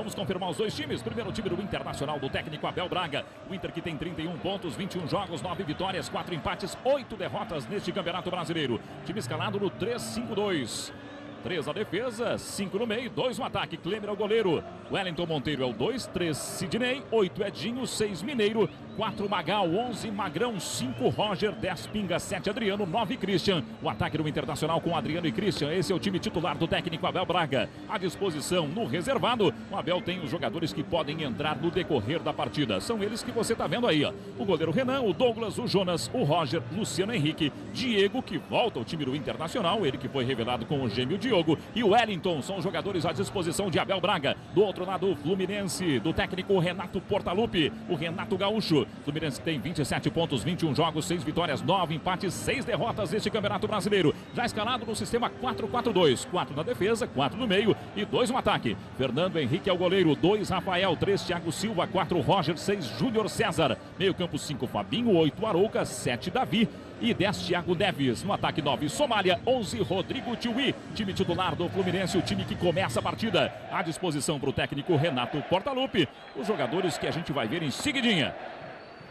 Vamos confirmar os dois times. Primeiro time do Internacional, do técnico Abel Braga. O Inter que tem 31 pontos, 21 jogos, 9 vitórias, 4 empates, 8 derrotas neste Campeonato Brasileiro. Time escalado no 3-5-2. 3 na defesa, 5 no meio, 2 no ataque. Klemer é o goleiro. Wellington Monteiro é o 2, 3 Sidney, 8 Edinho, 6 Mineiro, 4 Magal, 11 Magrão, 5 Roger, 10 Pinga, 7 Adriano, 9 Christian. O ataque do Internacional com Adriano e Christian. Esse é o time titular do técnico Abel Braga. À disposição no reservado, o Abel tem os jogadores que podem entrar no decorrer da partida. São eles que você está vendo aí, ó. O goleiro Renan, o Douglas, o Jonas, o Roger, Luciano Henrique, Diego, que volta ao time do Internacional, ele que foi revelado com o gêmeo Diogo, e o Wellington. São os jogadores à disposição de Abel Braga. Do outro lado, o Fluminense, do técnico Renato Portaluppi, o Renato Gaúcho. Fluminense tem 27 pontos, 21 jogos, 6 vitórias, 9 empates, 6 derrotas neste Campeonato Brasileiro. Já escalado no sistema 4-4-2. 4 na defesa, 4 no meio e 2 no ataque. Fernando Henrique é o goleiro, 2 Rafael, 3 Thiago Silva, 4 Roger, 6 Júnior César. Meio campo 5 Fabinho, 8 Arouca, 7 Davi e 10 Thiago Neves. No ataque 9 Somália, 11 Rodrigo Tiwi. Time titular do Fluminense, o time que começa a partida. À disposição para o técnico Renato Portaluppi. Os jogadores que a gente vai ver em seguidinha.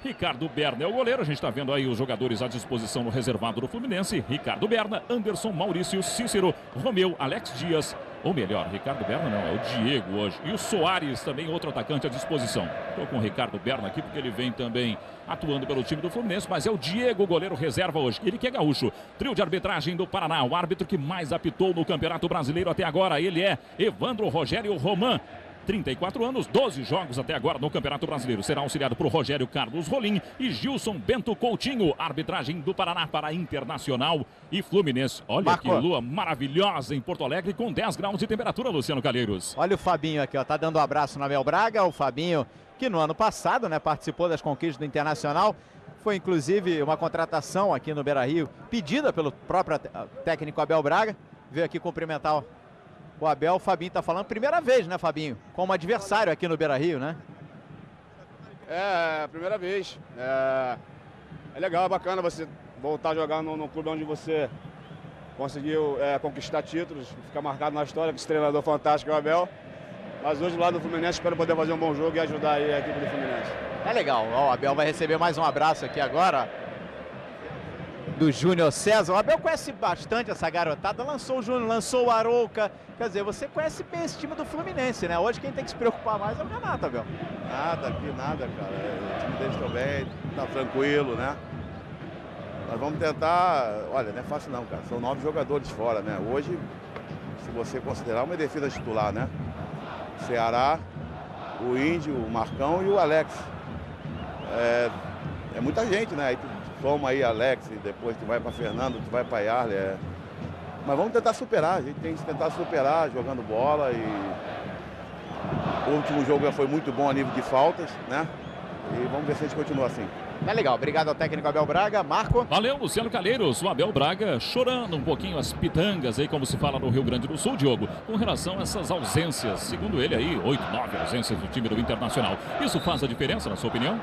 Ricardo Berna é o goleiro, a gente está vendo aí os jogadores à disposição no reservado do Fluminense. Ricardo Berna, Anderson, Maurício, Cícero, Romeu, Alex Dias. Ou melhor, Ricardo Berna não, é o Diego hoje. E o Soares também, outro atacante à disposição. Estou com o Ricardo Berna aqui porque ele vem também atuando pelo time do Fluminense, mas é o Diego, goleiro reserva hoje. Ele que é gaúcho. Trio de arbitragem do Paraná, o árbitro que mais apitou no Campeonato Brasileiro até agora. Ele é Evandro Rogério Roman. 34 anos, 12 jogos até agora no Campeonato Brasileiro. Será auxiliado por Rogério Carlos Rolim e Gilson Bento Coutinho. Arbitragem do Paraná para Internacional e Fluminense. Olha Marco, que lua maravilhosa em Porto Alegre com 10 graus de temperatura, Luciano Calheiros. Olha o Fabinho aqui, ó, tá dando um abraço na Abel Braga. O Fabinho que no ano passado, né, participou das conquistas do Internacional. Foi inclusive uma contratação aqui no Beira-Rio, pedida pelo próprio técnico Abel Braga. Veio aqui cumprimentar o Abel. O Fabinho tá falando, primeira vez, né, Fabinho? Como adversário aqui no Beira-Rio, né? É, primeira vez. É legal, é bacana você voltar a jogar no clube onde você conseguiu conquistar títulos, ficar marcado na história com esse treinador fantástico, o Abel. Mas hoje lá no Fluminense espero poder fazer um bom jogo e ajudar aí a equipe do Fluminense. É legal, ó, o Abel vai receber mais um abraço aqui agora do Júnior César. O Abel conhece bastante essa garotada, lançou o Júnior, lançou o Arouca. Quer dizer, você conhece bem esse time do Fluminense, né? Hoje quem tem que se preocupar mais é o Renato, Abel. Nada aqui, nada, cara. O time deles estão bem, tá tranquilo, né? Nós vamos tentar... Olha, não é fácil não, cara. São 9 jogadores fora, né? Hoje, se você considerar uma defesa titular, né? Ceará, o Índio, o Marcão e o Alex. É muita gente, né? Aí tu toma aí Alex, e depois tu vai para Fernando, tu vai para Yarley. Mas vamos tentar superar, a gente tem que tentar superar jogando bola. E o último jogo já foi muito bom a nível de faltas, né? E vamos ver se a gente continua assim. É legal, obrigado ao técnico Abel Braga. Marco. Valeu, Luciano Calheiros. O Abel Braga chorando um pouquinho as pitangas aí, como se fala no Rio Grande do Sul, Diogo, com relação a essas ausências. Segundo ele aí, 8, 9 ausências do time do Internacional. Isso faz a diferença, na sua opinião?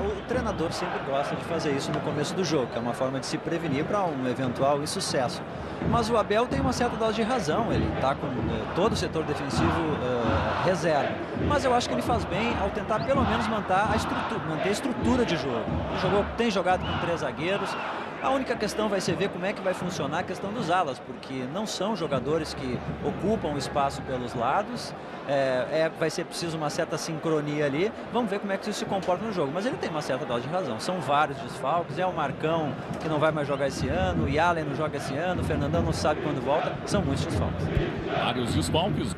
O treinador sempre gosta de fazer isso no começo do jogo, que é uma forma de se prevenir para um eventual insucesso. Mas o Abel tem uma certa dose de razão, ele está com todo o setor defensivo reserva. Mas eu acho que ele faz bem ao tentar pelo menos manter a estrutura de jogo. Tem jogado com 3 zagueiros. A única questão vai ser ver como é que vai funcionar a questão dos alas, porque não são jogadores que ocupam espaço pelos lados. Vai ser preciso uma certa sincronia ali. Vamos ver como é que isso se comporta no jogo. Mas ele tem uma certa dose de razão. São vários desfalques. É o Marcão que não vai mais jogar esse ano. O Yalen não joga esse ano. O Fernandão não sabe quando volta. São muitos desfalques. Vários desfalques.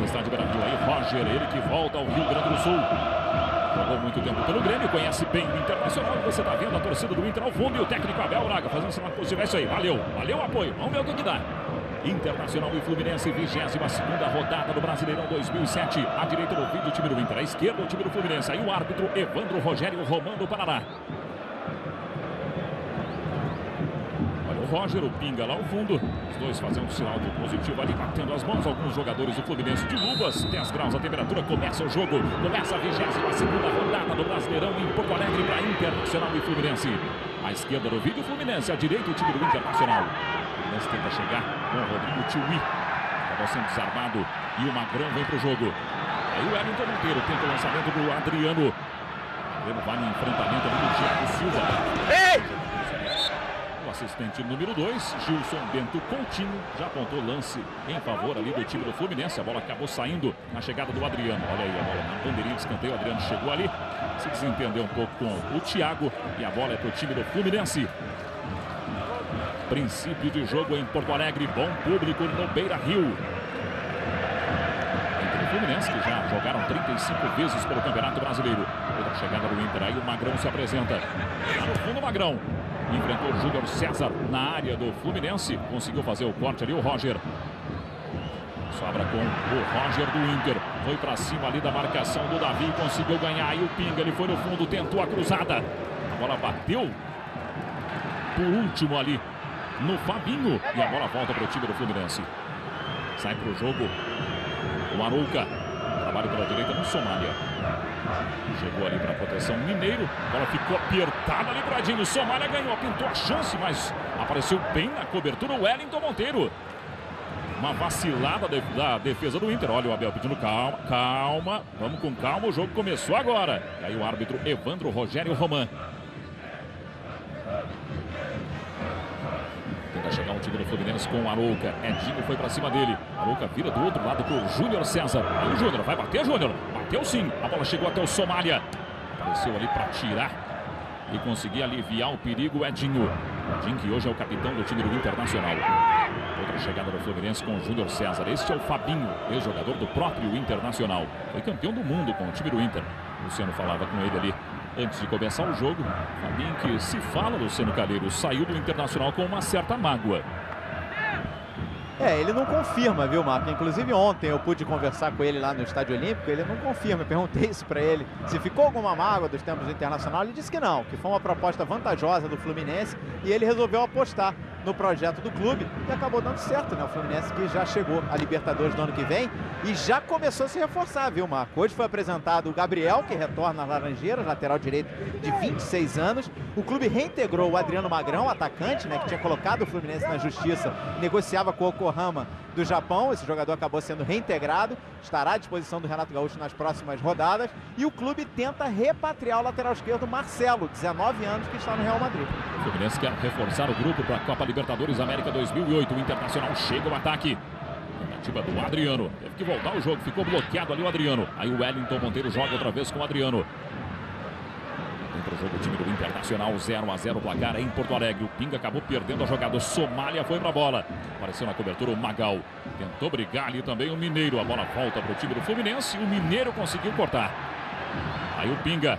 no estádio Beira-Rio. Aí Roger, ele que volta ao Rio Grande do Sul. Jogou muito tempo pelo Grêmio, conhece bem o Internacional. Você está vendo a torcida do Inter ao fundo e o técnico Abel Braga fazendo sinal positivo. É isso aí, valeu o apoio. Vamos ver o que dá. Internacional e Fluminense, 22ª rodada do Brasileirão 2007. À direita do vídeo, o time do Inter. À esquerda, o time do Fluminense. Aí o árbitro Evandro Rogério Romano do Paraná. Olha o Roger, o Pinga lá ao fundo. Os dois fazendo sinal de positivo ali, batendo as mãos. Alguns jogadores do Fluminense de luvas. 10 graus a temperatura, começa o jogo. Começa a 22ª rodada do Brasileirão em Porto Alegre para Internacional e Fluminense. À esquerda do vídeo, o Fluminense. À direita, o time do Internacional. O Fluminense tenta chegar com o Rodrigo Tiuí. Acabou sendo desarmado e o Magrão vem para o jogo. Aí o Wellington Monteiro tenta o lançamento do Adriano. Ele vai no enfrentamento ali do Thiago Silva. Ei! O assistente número 2, Gilson Bento Coutinho, já apontou lance em favor ali do time do Fluminense. A bola acabou saindo na chegada do Adriano. Olha aí a bola na bandeirinha de escanteio. O Adriano chegou ali, se desentendeu um pouco com o Thiago e a bola é para o time do Fluminense. Princípio de jogo em Porto Alegre, bom público no Beira-Rio. Entre o Fluminense, que já jogaram 35 vezes pelo Campeonato Brasileiro. Outra chegada do Inter, aí o Magrão se apresenta. Lá no fundo o Magrão. Enfrentou o Júnior César na área do Fluminense. Conseguiu fazer o corte ali, o Roger. Sobra com o Roger do Inter. Foi pra cima ali da marcação do Davi. Conseguiu ganhar. E o Pinga, ele foi no fundo, tentou a cruzada. A bola bateu por último ali no Fabinho. E a bola volta para o time do Fluminense. Sai para o jogo o Arouca. Trabalho pela direita no Somália. Chegou ali para a proteção Mineiro. A bola ficou apertada ali para Edinho. Somália ganhou, pintou a chance, mas apareceu bem na cobertura o Wellington Monteiro. Uma vacilada da defesa do Inter. Olha o Abel pedindo calma, calma. Vamos com calma, o jogo começou agora. E aí o árbitro Evandro Rogério Roman. Tenta chegar um time do Fluminense com o Arouca. Edinho foi para cima dele. Arouca vira do outro lado pro Júnior César. Aí o Júnior vai bater, Júnior. Bateu sim. A bola chegou até o Somália. Apareceu ali para tirar e conseguir aliviar o perigo o Edinho. Edinho que hoje é o capitão do time do Internacional. Outra chegada do Fluminense com o Júnior César. Este é o Fabinho, ex-jogador do próprio Internacional. Foi campeão do mundo com o time do Inter. O Luciano falava com ele ali antes de começar o jogo. Fabinho que se fala, Luciano Calheiro, saiu do Internacional com uma certa mágoa. Ele não confirma, viu, Marco? Inclusive ontem eu pude conversar com ele lá no Estádio Olímpico, ele não confirma. Eu perguntei isso pra ele, se ficou alguma mágoa dos tempos do Internacional. Ele disse que não, que foi uma proposta vantajosa do Fluminense e ele resolveu apostar no projeto do clube e acabou dando certo, né? O Fluminense que já chegou a Libertadores do ano que vem e já começou a se reforçar, viu, Marco? Hoje foi apresentado o Gabriel, que retorna às Laranjeiras, lateral direito de 26 anos. O clube reintegrou o Adriano Magrão, atacante, né, que tinha colocado o Fluminense na justiça, negociava com o Yokohama do Japão. Esse jogador acabou sendo reintegrado, estará à disposição do Renato Gaúcho nas próximas rodadas. E o clube tenta repatriar o lateral esquerdo Marcelo, 19 anos, que está no Real Madrid. O Fluminense quer reforçar o grupo para a Copa Libertadores América 2008. O Internacional chega no ataque. Tentativa do Adriano. Teve que voltar o jogo, ficou bloqueado ali o Adriano. Aí o Wellington Monteiro joga outra vez com o Adriano. Entra o jogo, o time do Internacional, 0-0 o placar em Porto Alegre. O Pinga acabou perdendo a jogada. O Somália foi pra bola. Apareceu na cobertura o Magal. Tentou brigar ali também o Mineiro. A bola volta pro time do Fluminense. O Mineiro conseguiu cortar. Aí o Pinga.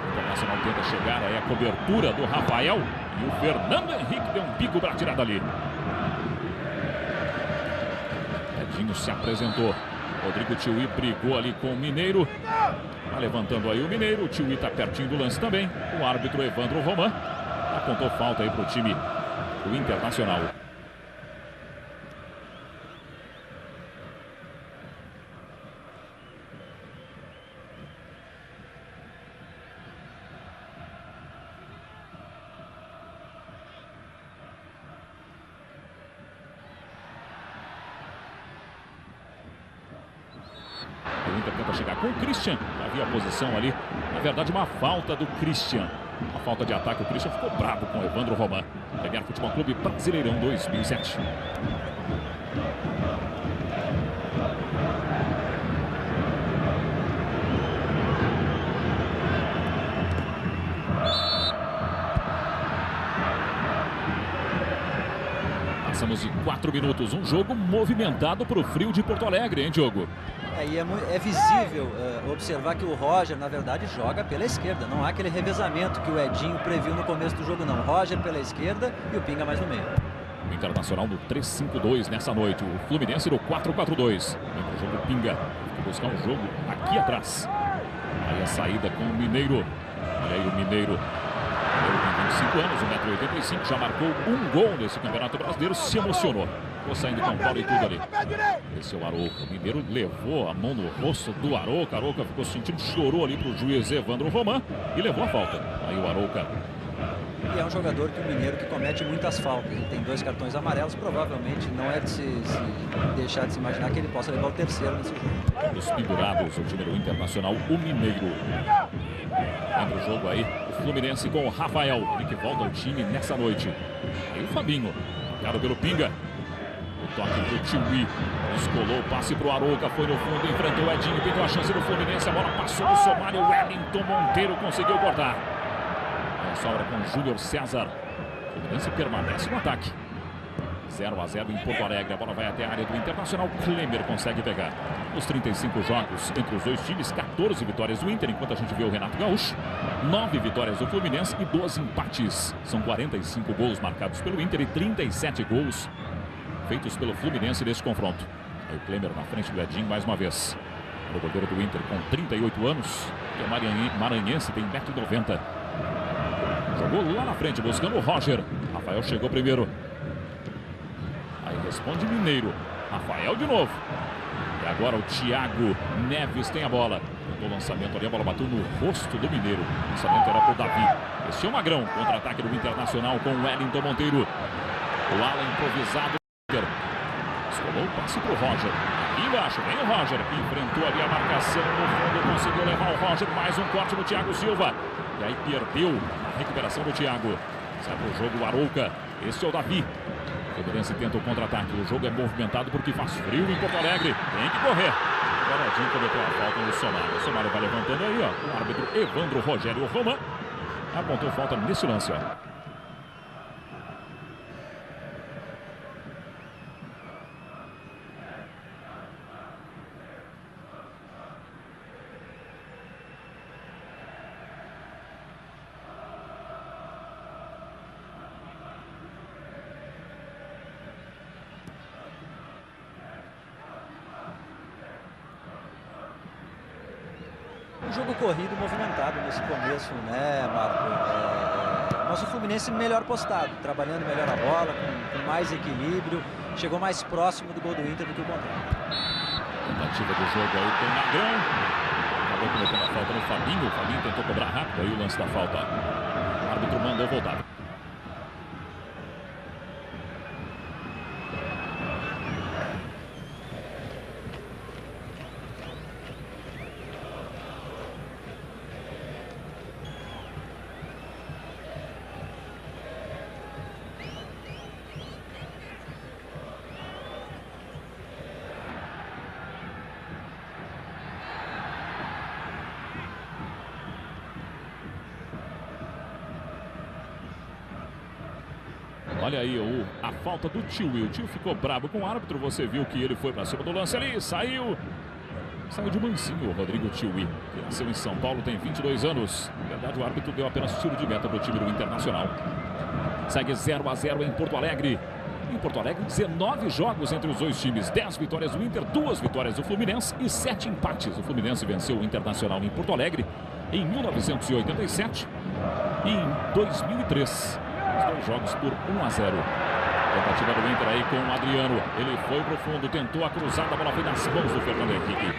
O Internacional tenta chegar. Aí a cobertura do Rafael. E o Fernando Henrique deu um bico pra tirada ali. Edinho se apresentou. Rodrigo Tiuí brigou ali com o Mineiro. Tá levantando aí o Mineiro. O Tiuí tá pertinho do lance também. O árbitro Evandro Roman apontou falta aí pro time do Internacional. O Inter tenta chegar com o Christian. Havia a posição ali. Na verdade, uma falta do Christian. Uma falta de ataque. O Christian ficou bravo com o Evandro Roman. Premier Futebol Clube Brasileirão 2007. anos e 4 minutos. Um jogo movimentado para o frio de Porto Alegre, hein, Diogo? E é visível observar que o Roger, na verdade, joga pela esquerda. Não há aquele revezamento que o Edinho previu no começo do jogo, não. Roger pela esquerda e o Pinga mais no meio. O Internacional no 3-5-2 nessa noite. O Fluminense no 4-4-2. Vem para o jogo Pinga. Vai buscar um jogo aqui atrás. Aí a saída com o Mineiro. Olha aí o Mineiro. Ele tem 25 anos, 1,85 m, já marcou um gol nesse Campeonato Brasileiro, se emocionou. Ficou saindo com bola e tudo ali. Esse é o Arouca. O Mineiro levou a mão no rosto do Arouca. Arouca ficou sentindo, chorou ali para o juiz Evandro Roman e levou a falta. Aí o Arouca. E é um jogador que o Mineiro que comete muitas faltas. Ele tem 2 cartões amarelos, provavelmente não é de se deixar de se imaginar que ele possa levar o terceiro nesse jogo. Os pendurados, o time do Internacional, o Mineiro. Lembra o jogo aí, o Fluminense com o Rafael, ele que volta ao time nessa noite. Aí o Fabinho, marcado pelo Pinga. O toque do Tiwi, descolou o passe pro Arouca, foi no fundo, enfrentou o Edinho, pediu a chance do Fluminense, a bola passou no Somália, o Wellington Monteiro conseguiu cortar. Aí sobra com o Júnior César. O Fluminense permanece no ataque. 0-0 em Porto Alegre, a bola vai até a área do Internacional, Klemer consegue pegar. Os 35 jogos entre os dois times, 14 vitórias do Inter, enquanto a gente vê o Renato Gaúcho, 9 vitórias do Fluminense e 12 empates. São 45 gols marcados pelo Inter e 37 gols feitos pelo Fluminense nesse confronto. Aí o Klemer na frente do Edinho mais uma vez. O goleiro do Inter com 38 anos, que é maranhense, tem 1,90 m. Jogou lá na frente, buscando o Roger. Rafael chegou primeiro. Aí responde Mineiro. Rafael de novo. E agora o Thiago Neves tem a bola. No lançamento ali, a bola bateu no rosto do Mineiro. O lançamento era pro Davi. Esse é o Magrão. Contra-ataque do Internacional com o Wellington Monteiro. O ala improvisado. Escolou o passe pro Roger. Aqui embaixo, vem o Roger. Enfrentou ali a marcação no fundo. Conseguiu levar o Roger. Mais um corte do Thiago Silva. E aí perdeu a recuperação do Thiago. Sai pro jogo o Arouca. Esse é o Davi. O Fluminense tenta o contra-ataque. O jogo é movimentado porque faz frio em Porto Alegre. Tem que correr. Agora o Edinho cometeu a falta no Somália. O Somália vai levantando aí, ó. O árbitro Evandro Rogério Roman apontou falta nesse lance, ó. Jogo corrido movimentado nesse começo, né, Marco? Mas o Fluminense melhor postado, trabalhando melhor a bola, com mais equilíbrio, chegou mais próximo do gol do Inter do que o contrário. Tentativa do jogo aí com o Magrão. Acabou cometendo a falta no Fabinho. O Fabinho tentou cobrar rápido aí o lance da falta. O árbitro mandou voltar. Olha aí a falta do Tiwi. O Tio ficou bravo com o árbitro. Você viu que ele foi para cima do lance ali. Saiu de mansinho o Rodrigo Tiwi, que nasceu em São Paulo, tem 22 anos. Na verdade, o árbitro deu apenas tiro de meta para o time do Internacional. Segue 0-0 em Porto Alegre. Em Porto Alegre, 19 jogos entre os dois times. 10 vitórias do Inter, 2 vitórias do Fluminense e 7 empates. O Fluminense venceu o Internacional em Porto Alegre em 1987 e em 2003. Os dois jogos por 1-0. Tentativa do Inter aí com o Adriano. Ele foi pro fundo, tentou a cruzada, a bola veio nas mãos do Fernando Henrique.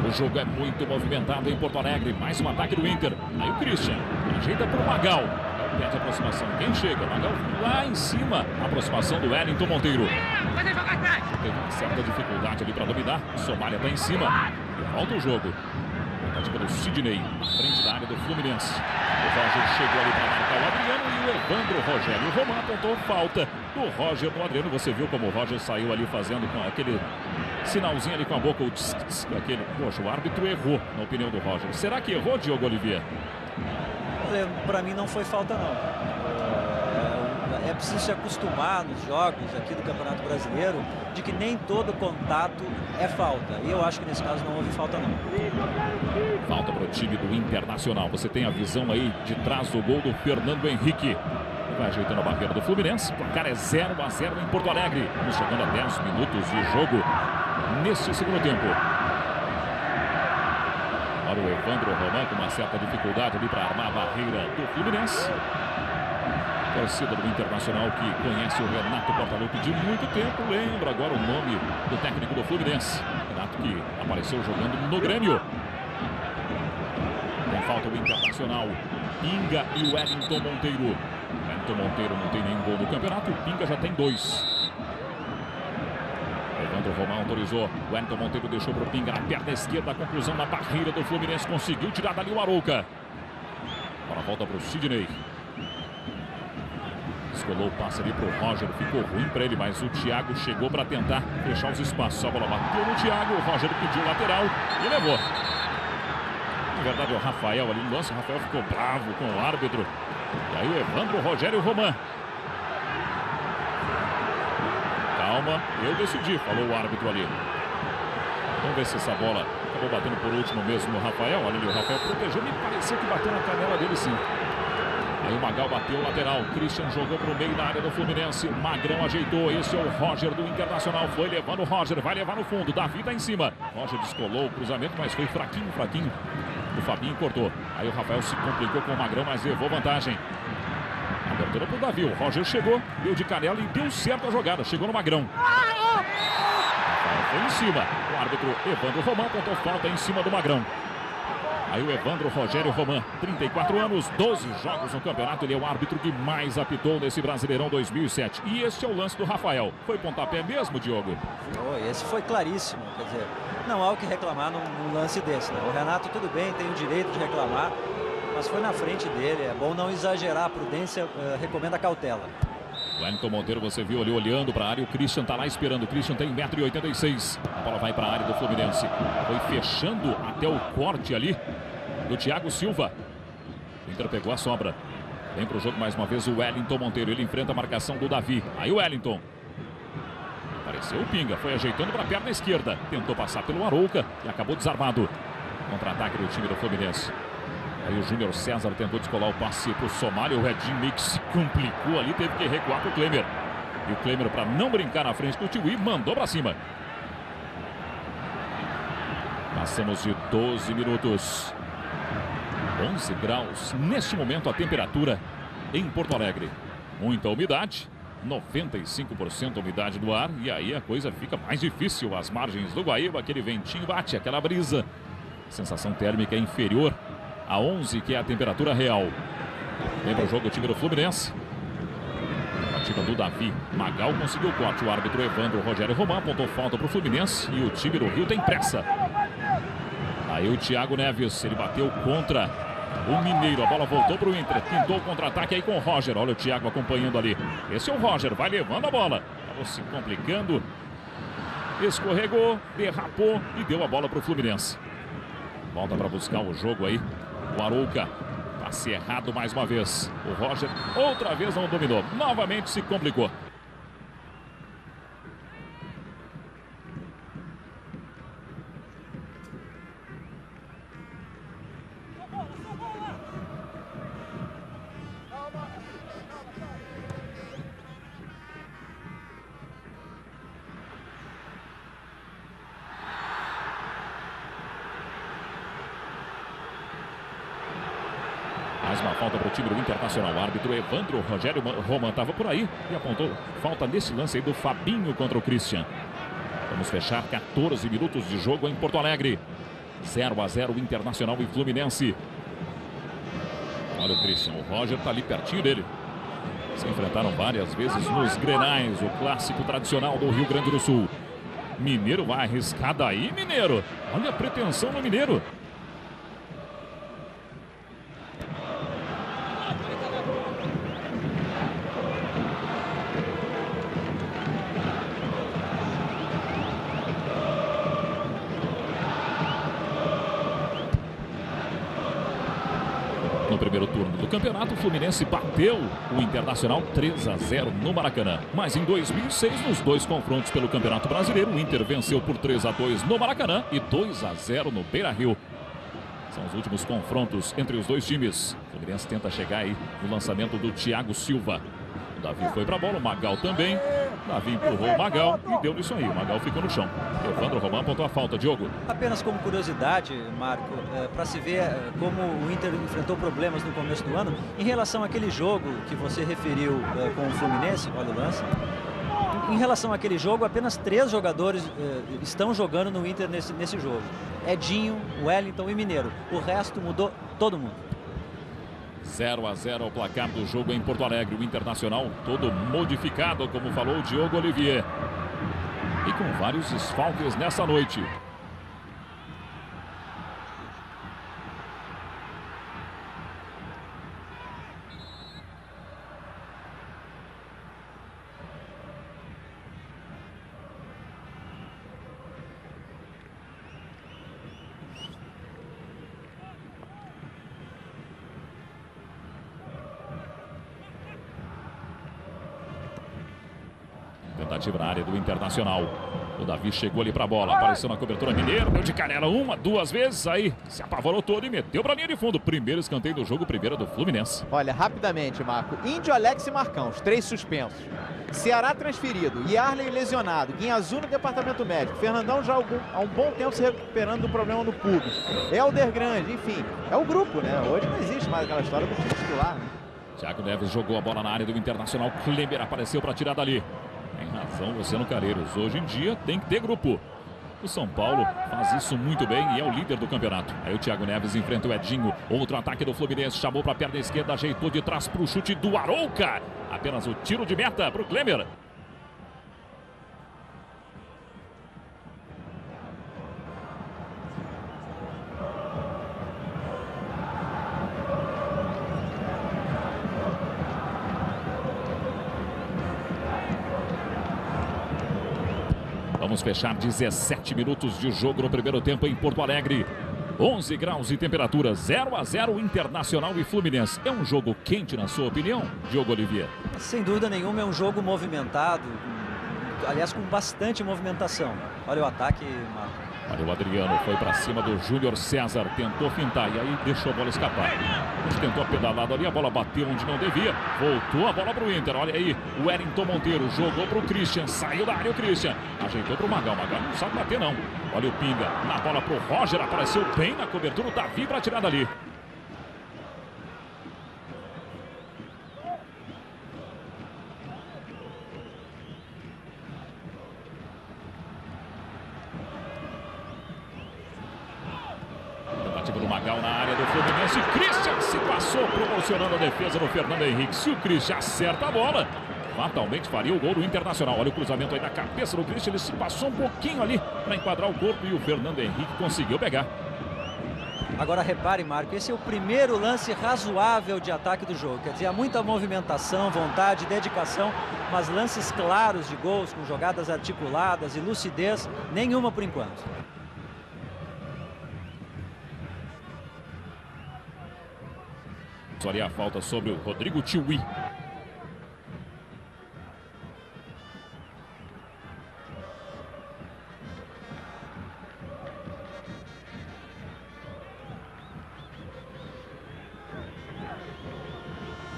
O jogo é muito movimentado em Porto Alegre. Mais um ataque do Inter. Aí o Christian ajeita pro Magal. Pede aproximação. Quem chega? Magal lá em cima. Aproximação do Wellington Monteiro. Teve uma certa dificuldade ali para dominar. O Somália está em cima. E volta o jogo. Tentativa do Sidney, na frente da área do Fluminense. O Roger chegou ali para marcar o Adriano e o Evandro Rogério Roman apontou falta do Roger no Adriano. Você viu como o Roger saiu ali fazendo com aquele sinalzinho ali com a boca, o tss, tss, aquele. Poxa, o árbitro errou, na opinião do Roger. Será que errou, Diogo Olivier? Para mim não foi falta, não. É preciso se acostumar nos jogos aqui do Campeonato Brasileiro de que nem todo contato é falta. E eu acho que nesse caso não houve falta, não. Falta para o time do Internacional. Você tem a visão aí de trás do gol do Fernando Henrique. Vai ajeitando a barreira do Fluminense. O placar é 0-0 em Porto Alegre. Estamos chegando a 10 minutos de jogo neste segundo tempo. Para o Evandro Roman com uma certa dificuldade ali para armar a barreira do Fluminense. Torcida do Internacional que conhece o Renato Portaluppi de muito tempo. Lembra agora o nome do técnico do Fluminense. Renato que apareceu jogando no Grêmio. Tem falta o Internacional. Pinga e o Wellington Monteiro. Wellington Monteiro não tem nenhum gol no campeonato. O Pinga já tem 2. Evandro Roman autorizou. O Wellington Monteiro deixou para o Pinga na perna esquerda. A conclusão na barreira do Fluminense. Conseguiu tirar dali o Arouca. Agora volta para o Sidney. Descolou o passe ali para o Roger, ficou ruim para ele, mas o Thiago chegou para tentar fechar os espaços. A bola bateu no Thiago, o Roger pediu lateral e levou. Na verdade, o Rafael ali no lance, o Rafael ficou bravo com o árbitro. E aí o Evandro Rogério Roman. Calma, eu decidi, falou o árbitro ali. Vamos ver se essa bola acabou batendo por último mesmo no Rafael. Olha ali, o Rafael protegeu, me pareceu que bateu na canela dele sim. Aí o Magal bateu o lateral, Christian jogou para o meio da área do Fluminense, Magrão ajeitou, esse é o Roger do Internacional, foi levando o Roger, vai levar no fundo, Davi está em cima, Roger descolou o cruzamento, mas foi fraquinho, o Fabinho cortou, aí o Rafael se complicou com o Magrão, mas levou vantagem. Abertura para o Davi, o Roger chegou, deu de canela e deu certo a jogada, chegou no Magrão. Rafael foi em cima, o árbitro Evandro Roman apontou falta em cima do Magrão. Aí o Evandro Rogério Roman, 34 anos, 12 jogos no campeonato. Ele é o árbitro que mais apitou nesse Brasileirão 2007. E esse é o lance do Rafael. Foi pontapé mesmo, Diogo? Foi, esse foi claríssimo. Quer dizer, não há o que reclamar num lance desse, né? O Renato, tudo bem, tem o direito de reclamar, mas foi na frente dele. É bom não exagerar. A prudência recomenda cautela. O Wellington Monteiro, você viu ali olhando para a área. O Christian está lá esperando. O Christian tem 1,86 m. A bola vai para a área do Fluminense. Foi fechando até o corte ali do Thiago Silva. O Inter pegou a sobra. Vem para o jogo mais uma vez o Wellington Monteiro. Ele enfrenta a marcação do Davi. Aí o Wellington. Apareceu o Pinga. Foi ajeitando para a perna esquerda. Tentou passar pelo Arouca e acabou desarmado. Contra-ataque do time do Fluminense. Aí o Júnior César tentou descolar o passe para o Somália. O Edinho Mix complicou ali. Teve que recuar para o Klemer. E o Klemer, para não brincar na frente do Tiwi, mandou para cima. Passamos de 12 minutos. 11 graus. Neste momento a temperatura em Porto Alegre. Muita umidade. 95% umidade do ar. E aí a coisa fica mais difícil. As margens do Guaíba, aquele ventinho bate, aquela brisa. Sensação térmica inferior a 11, que é a temperatura real. Vem para o jogo o time do Fluminense. Batida do Davi. Magal conseguiu o corte. O árbitro Evandro Rogério Roman apontou falta para o Fluminense. E o time do Rio tem pressa. Aí o Thiago Neves. Ele bateu contra o Mineiro. A bola voltou para o Inter. Tentou o contra-ataque aí com o Roger. Olha o Thiago acompanhando ali. Esse é o Roger. Vai levando a bola. Estava se complicando. Escorregou. Derrapou. E deu a bola para o Fluminense. Volta para buscar o jogo aí. O Arouca, passe errado mais uma vez. O Roger outra vez não dominou. Novamente se complicou. Mais uma falta para o time do Internacional. O árbitro Evandro Rogério Roman estava por aí e apontou falta nesse lance aí do Fabinho contra o Christian. Vamos fechar 14 minutos de jogo em Porto Alegre. 0-0 Internacional e Fluminense. Olha o Christian, o Roger está ali pertinho dele. Se enfrentaram várias vezes nos Grenais, o clássico tradicional do Rio Grande do Sul. Mineiro vai arriscar daí, Mineiro. Olha a pretensão no Mineiro. primeiro turno do campeonato, o Fluminense bateu o Internacional 3-0 no Maracanã. Mas em 2006, nos dois confrontos pelo Campeonato Brasileiro, o Inter venceu por 3-2 no Maracanã e 2-0 no Beira-Rio. São os últimos confrontos entre os dois times. O Fluminense tenta chegar aí no lançamento do Thiago Silva. O Davi foi pra bola, o Magal também. O Davi empurrou o Magal e deu nisso aí. O Magal ficou no chão. Evandro Roman apontou a falta. Diogo. Apenas como curiosidade, Marco, para se ver como o Inter enfrentou problemas no começo do ano, em relação àquele jogo que você referiu com o Fluminense, olha o lance. Em relação àquele jogo, apenas 3 jogadores estão jogando no Inter nesse jogo. Edinho, Wellington e Mineiro. O resto mudou todo mundo. 0-0 o placar do jogo em Porto Alegre. O Internacional todo modificado, como falou o Diogo Olivier. E com vários desfalques nessa noite. Tentativa na área do Internacional. O Davi chegou ali pra bola, apareceu na cobertura Mineiro, deu de canela 1, 2 vezes, aí se apavorou todo e meteu pra linha de fundo. Primeiro escanteio do jogo, primeiro do Fluminense. Olha, rapidamente, Marco. Índio, Alex e Marcão, os 3 suspensos. Ceará transferido, Yarley lesionado, Guinhazu no departamento médico, Fernandão já há um bom tempo se recuperando do problema no público, Helder Grande, enfim, é o grupo, né? Hoje não existe mais aquela história do time titular, né? Thiago Neves jogou a bola na área do Internacional, Kleber apareceu pra tirar dali. Tem razão você no Careiros, hoje em dia tem que ter grupo. O São Paulo faz isso muito bem e é o líder do campeonato. Aí o Thiago Neves enfrenta o Edinho. Outro ataque do Fluminense, chamou para a perna esquerda, ajeitou de trás para o chute do Arouca. Apenas o tiro de meta para o Kleber. Vamos fechar 17 minutos de jogo no primeiro tempo em Porto Alegre. 11 graus de temperatura, 0-0 Internacional e Fluminense. É um jogo quente, na sua opinião, Diogo Olivier? Sem dúvida nenhuma, é um jogo movimentado, aliás, com bastante movimentação. Olha o ataque, Marco. Olha, o Adriano foi para cima do Júnior César, tentou fintar e aí deixou a bola escapar. Ele tentou a pedalada ali, a bola bateu onde não devia, voltou a bola para o Inter. Olha aí, o Wellington Monteiro jogou para o Christian, saiu da área o Christian, ajeitou para o Magal. Magal não sabe bater não. Olha o Pinga, na bola para o Roger, apareceu bem na cobertura, o Davi para tirar dali. Do Magal na área do Fluminense, Christian se passou, proporcionando a defesa no Fernando Henrique. Se o Christian acerta a bola, fatalmente faria o gol do Internacional. Olha o cruzamento aí na cabeça do Christian, ele se passou um pouquinho ali para enquadrar o corpo e o Fernando Henrique conseguiu pegar. Agora repare, Marco, esse é o primeiro lance razoável de ataque do jogo. Quer dizer, há muita movimentação, vontade, dedicação, mas lances claros de gols, com jogadas articuladas e lucidez, nenhuma por enquanto. Olha a falta sobre o Rodrigo Tiwi.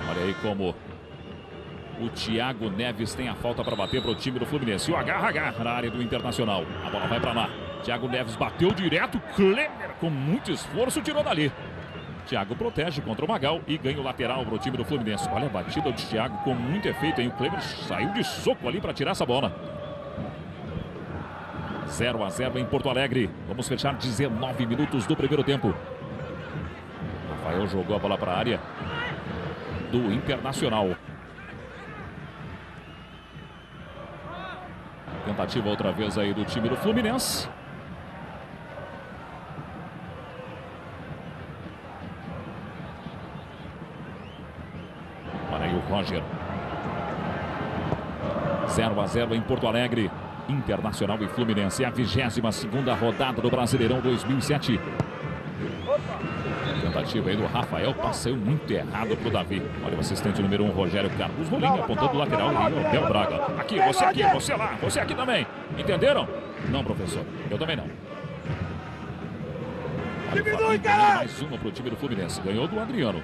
Olha aí como o Thiago Neves tem a falta para bater para o time do Fluminense. E o agarra na área do Internacional. A bola vai para lá. Thiago Neves bateu direto. Kleber com muito esforço tirou dali. Thiago protege contra o Magal e ganha o lateral para o time do Fluminense. Olha a batida do Thiago com muito efeito, hein? O Kleber saiu de soco ali para tirar essa bola. 0-0 em Porto Alegre. Vamos fechar 19 minutos do primeiro tempo. Rafael jogou a bola para a área do Internacional. Tentativa outra vez aí do time do Fluminense. Roger. 0-0 em Porto Alegre. Internacional e Fluminense. É a 22ª rodada do Brasileirão 2007. Tentativa aí do Rafael, passou muito errado pro Davi. Olha o assistente número 1, Rogério Carlos Rolim, apontando o lateral e o Abel Braga. Aqui, você lá, você aqui também. Entenderam? Não, professor. Eu também não. Olha o Fabinho, ganhou mais uma pro time do Fluminense. Ganhou do Adriano.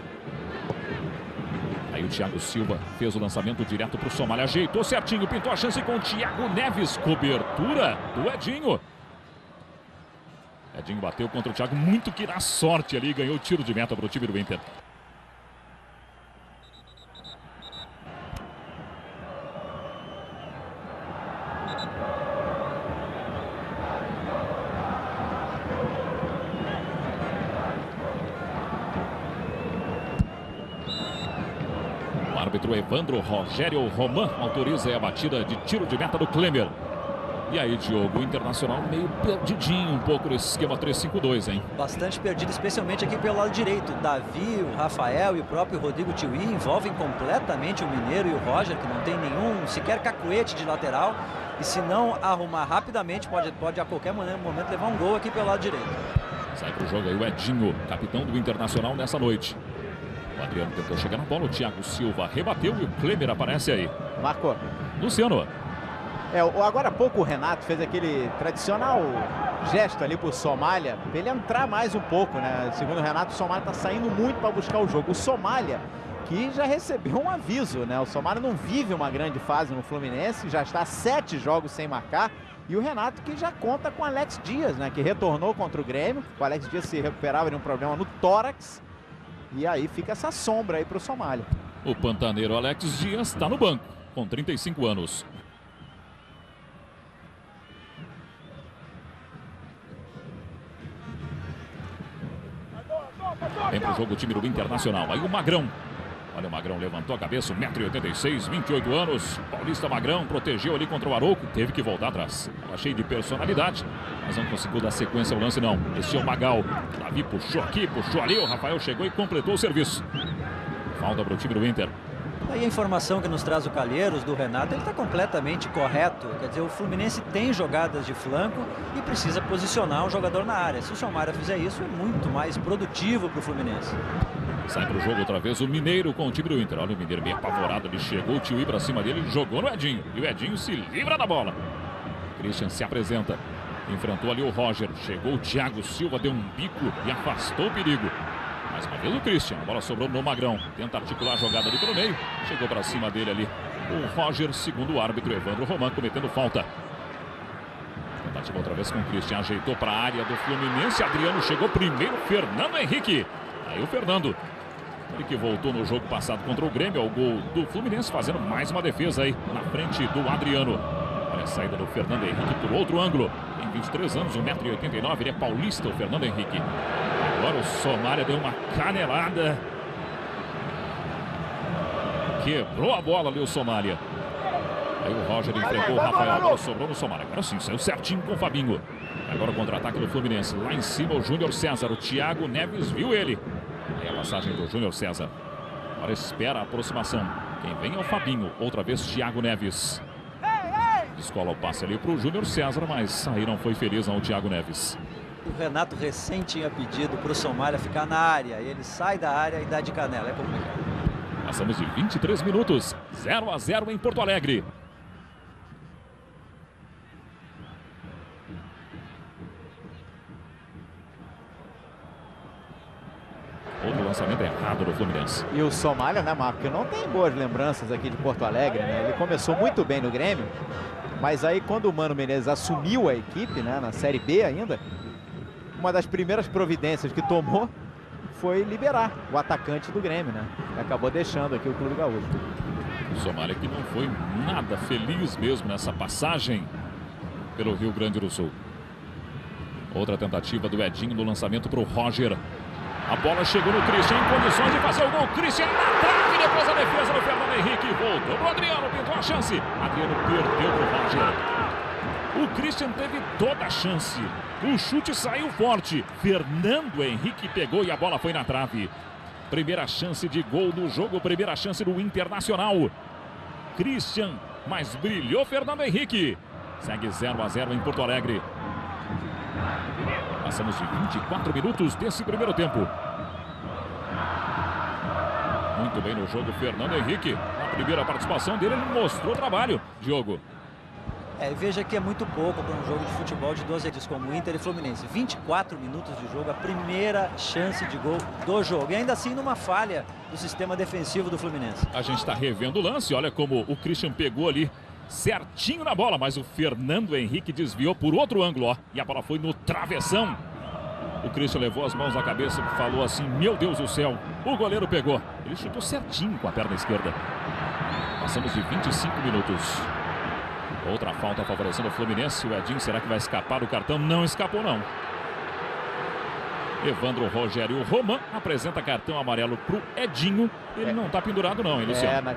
Aí o Thiago Silva fez o lançamento direto pro Somália. Ajeitou certinho, pintou a chance com o Thiago Neves. Cobertura do Edinho. Edinho bateu contra o Thiago, muito que na sorte ali, ganhou o tiro de meta para o time do Inter. O árbitro Evandro Rogério Roman autoriza a batida de tiro de meta do Klemer. E aí, Diogo, o Internacional meio perdidinho um pouco nesse esquema 3-5-2, hein? Bastante perdido, especialmente aqui pelo lado direito. O Davi, o Rafael e o próprio Rodrigo Tiuí envolvem completamente o Mineiro e o Roger, que não tem nenhum, sequer cacuete de lateral. E se não arrumar rapidamente, pode a qualquer momento levar um gol aqui pelo lado direito. Sai pro jogo aí o Edinho, capitão do Internacional nessa noite. O Adriano tentou chegar na bola, o Thiago Silva rebateu e o Klemer aparece aí. Marcou. Luciano. Agora há pouco o Renato fez aquele tradicional gesto ali pro Somália, para ele entrar mais um pouco, né? Segundo o Renato, o Somália tá saindo muito para buscar o jogo. O Somália, que já recebeu um aviso, né? O Somália não vive uma grande fase no Fluminense, já está 7 jogos sem marcar. E o Renato que já conta com o Alex Dias, né? Que retornou contra o Grêmio. O Alex Dias se recuperava de um problema no tórax. E aí fica essa sombra aí pro Somália. O pantaneiro Alex Dias está no banco, com 35 anos. Vem pro jogo o time do Internacional. Aí o Magrão. Olha, o Magrão levantou a cabeça, 1,86 m, 28 anos. Paulista Magrão protegeu ali contra o Arouco. Teve que voltar atrás. Tava cheio de personalidade, mas não conseguiu dar sequência ao lance, não. Esse é o Magal. Davi puxou aqui, puxou ali. O Rafael chegou e completou o serviço. Falta pro time do Inter. Aí a informação que nos traz o Calheiros do Renato, ele está completamente correto. Quer dizer, o Fluminense tem jogadas de flanco e precisa posicionar um jogador na área. Se o Somália fizer isso, é muito mais produtivo para o Fluminense. Sai para o jogo outra vez o Mineiro com o time do Inter. Olha o Mineiro bem apavorado, ele chegou, o Tiuí para cima dele, jogou no Edinho. E o Edinho se livra da bola. Christian se apresenta, enfrentou ali o Roger. Chegou o Thiago Silva, deu um bico e afastou o perigo. Mais uma vez o Christian, a bola sobrou no Magrão. Tenta articular a jogada ali pelo meio. Chegou para cima dele ali o Roger, segundo o árbitro Evandro Roman, cometendo falta. Tentativa outra vez com o Christian, ajeitou para a área do Fluminense. Adriano chegou primeiro, Fernando Henrique. Aí o Fernando, ele que voltou no jogo passado contra o Grêmio, ao gol do Fluminense, fazendo mais uma defesa aí na frente do Adriano. Olha a saída do Fernando Henrique por outro ângulo. Tem 23 anos, 1,89 m, ele é paulista, o Fernando Henrique. Agora o Somália deu uma canelada. Quebrou a bola ali o Somália. Aí o Roger enfrentou o Rafael. A bola sobrou no Somália. Agora sim, saiu certinho com o Fabinho. Agora o contra-ataque do Fluminense. Lá em cima o Júnior César. O Thiago Neves viu ele. Aí a passagem do Júnior César. Agora espera a aproximação. Quem vem é o Fabinho. Outra vez Thiago Neves. Descola o passe ali para o Júnior César, mas aí não foi feliz não o Thiago Neves. O Renato recém tinha pedido para o Somália ficar na área. Ele sai da área e dá de canela. É complicado. Passamos de 23 minutos. 0-0 em Porto Alegre. Outro lançamento errado do Fluminense. E o Somália, né, Marco, que não tem boas lembranças aqui de Porto Alegre, né? Ele começou muito bem no Grêmio, mas aí quando o Mano Menezes assumiu a equipe, né, na Série B ainda, uma das primeiras providências que tomou foi liberar o atacante do Grêmio, né? E acabou deixando aqui o Clube Gaúcho. O Somália que não foi nada feliz mesmo nessa passagem pelo Rio Grande do Sul. Outra tentativa do Edinho no lançamento para o Roger. A bola chegou no Christian em condições de fazer o gol. Christian na trave, depois a defesa do Fernando Henrique. Voltou pro Adriano, pintou a chance. Adriano perdeu pro Roger. O Christian teve toda a chance. O chute saiu forte. Fernando Henrique pegou e a bola foi na trave. Primeira chance de gol do jogo, primeira chance do Internacional. Christian, mas brilhou Fernando Henrique. Segue 0-0 em Porto Alegre. Passamos de 24 minutos desse primeiro tempo. Muito bem no jogo, Fernando Henrique. Na primeira participação dele, ele mostrou trabalho, Diogo. Veja que é muito pouco para um jogo de futebol de 12 edições como Inter e Fluminense. 24 minutos de jogo, a primeira chance de gol do jogo. E ainda assim numa falha do sistema defensivo do Fluminense. A gente está revendo o lance, olha como o Christian pegou ali certinho na bola, mas o Fernando Henrique desviou por outro ângulo, ó. E a bola foi no travessão. O Christian levou as mãos na cabeça e falou assim, meu Deus do céu, o goleiro pegou. Ele chutou certinho com a perna esquerda. Passamos de 25 minutos. Outra falta favorecendo o Fluminense. O Edinho, será que vai escapar do cartão? Não escapou, não. Evandro Rogério Roman apresenta cartão amarelo pro Edinho. Ele não tá pendurado, não, hein, Luciano?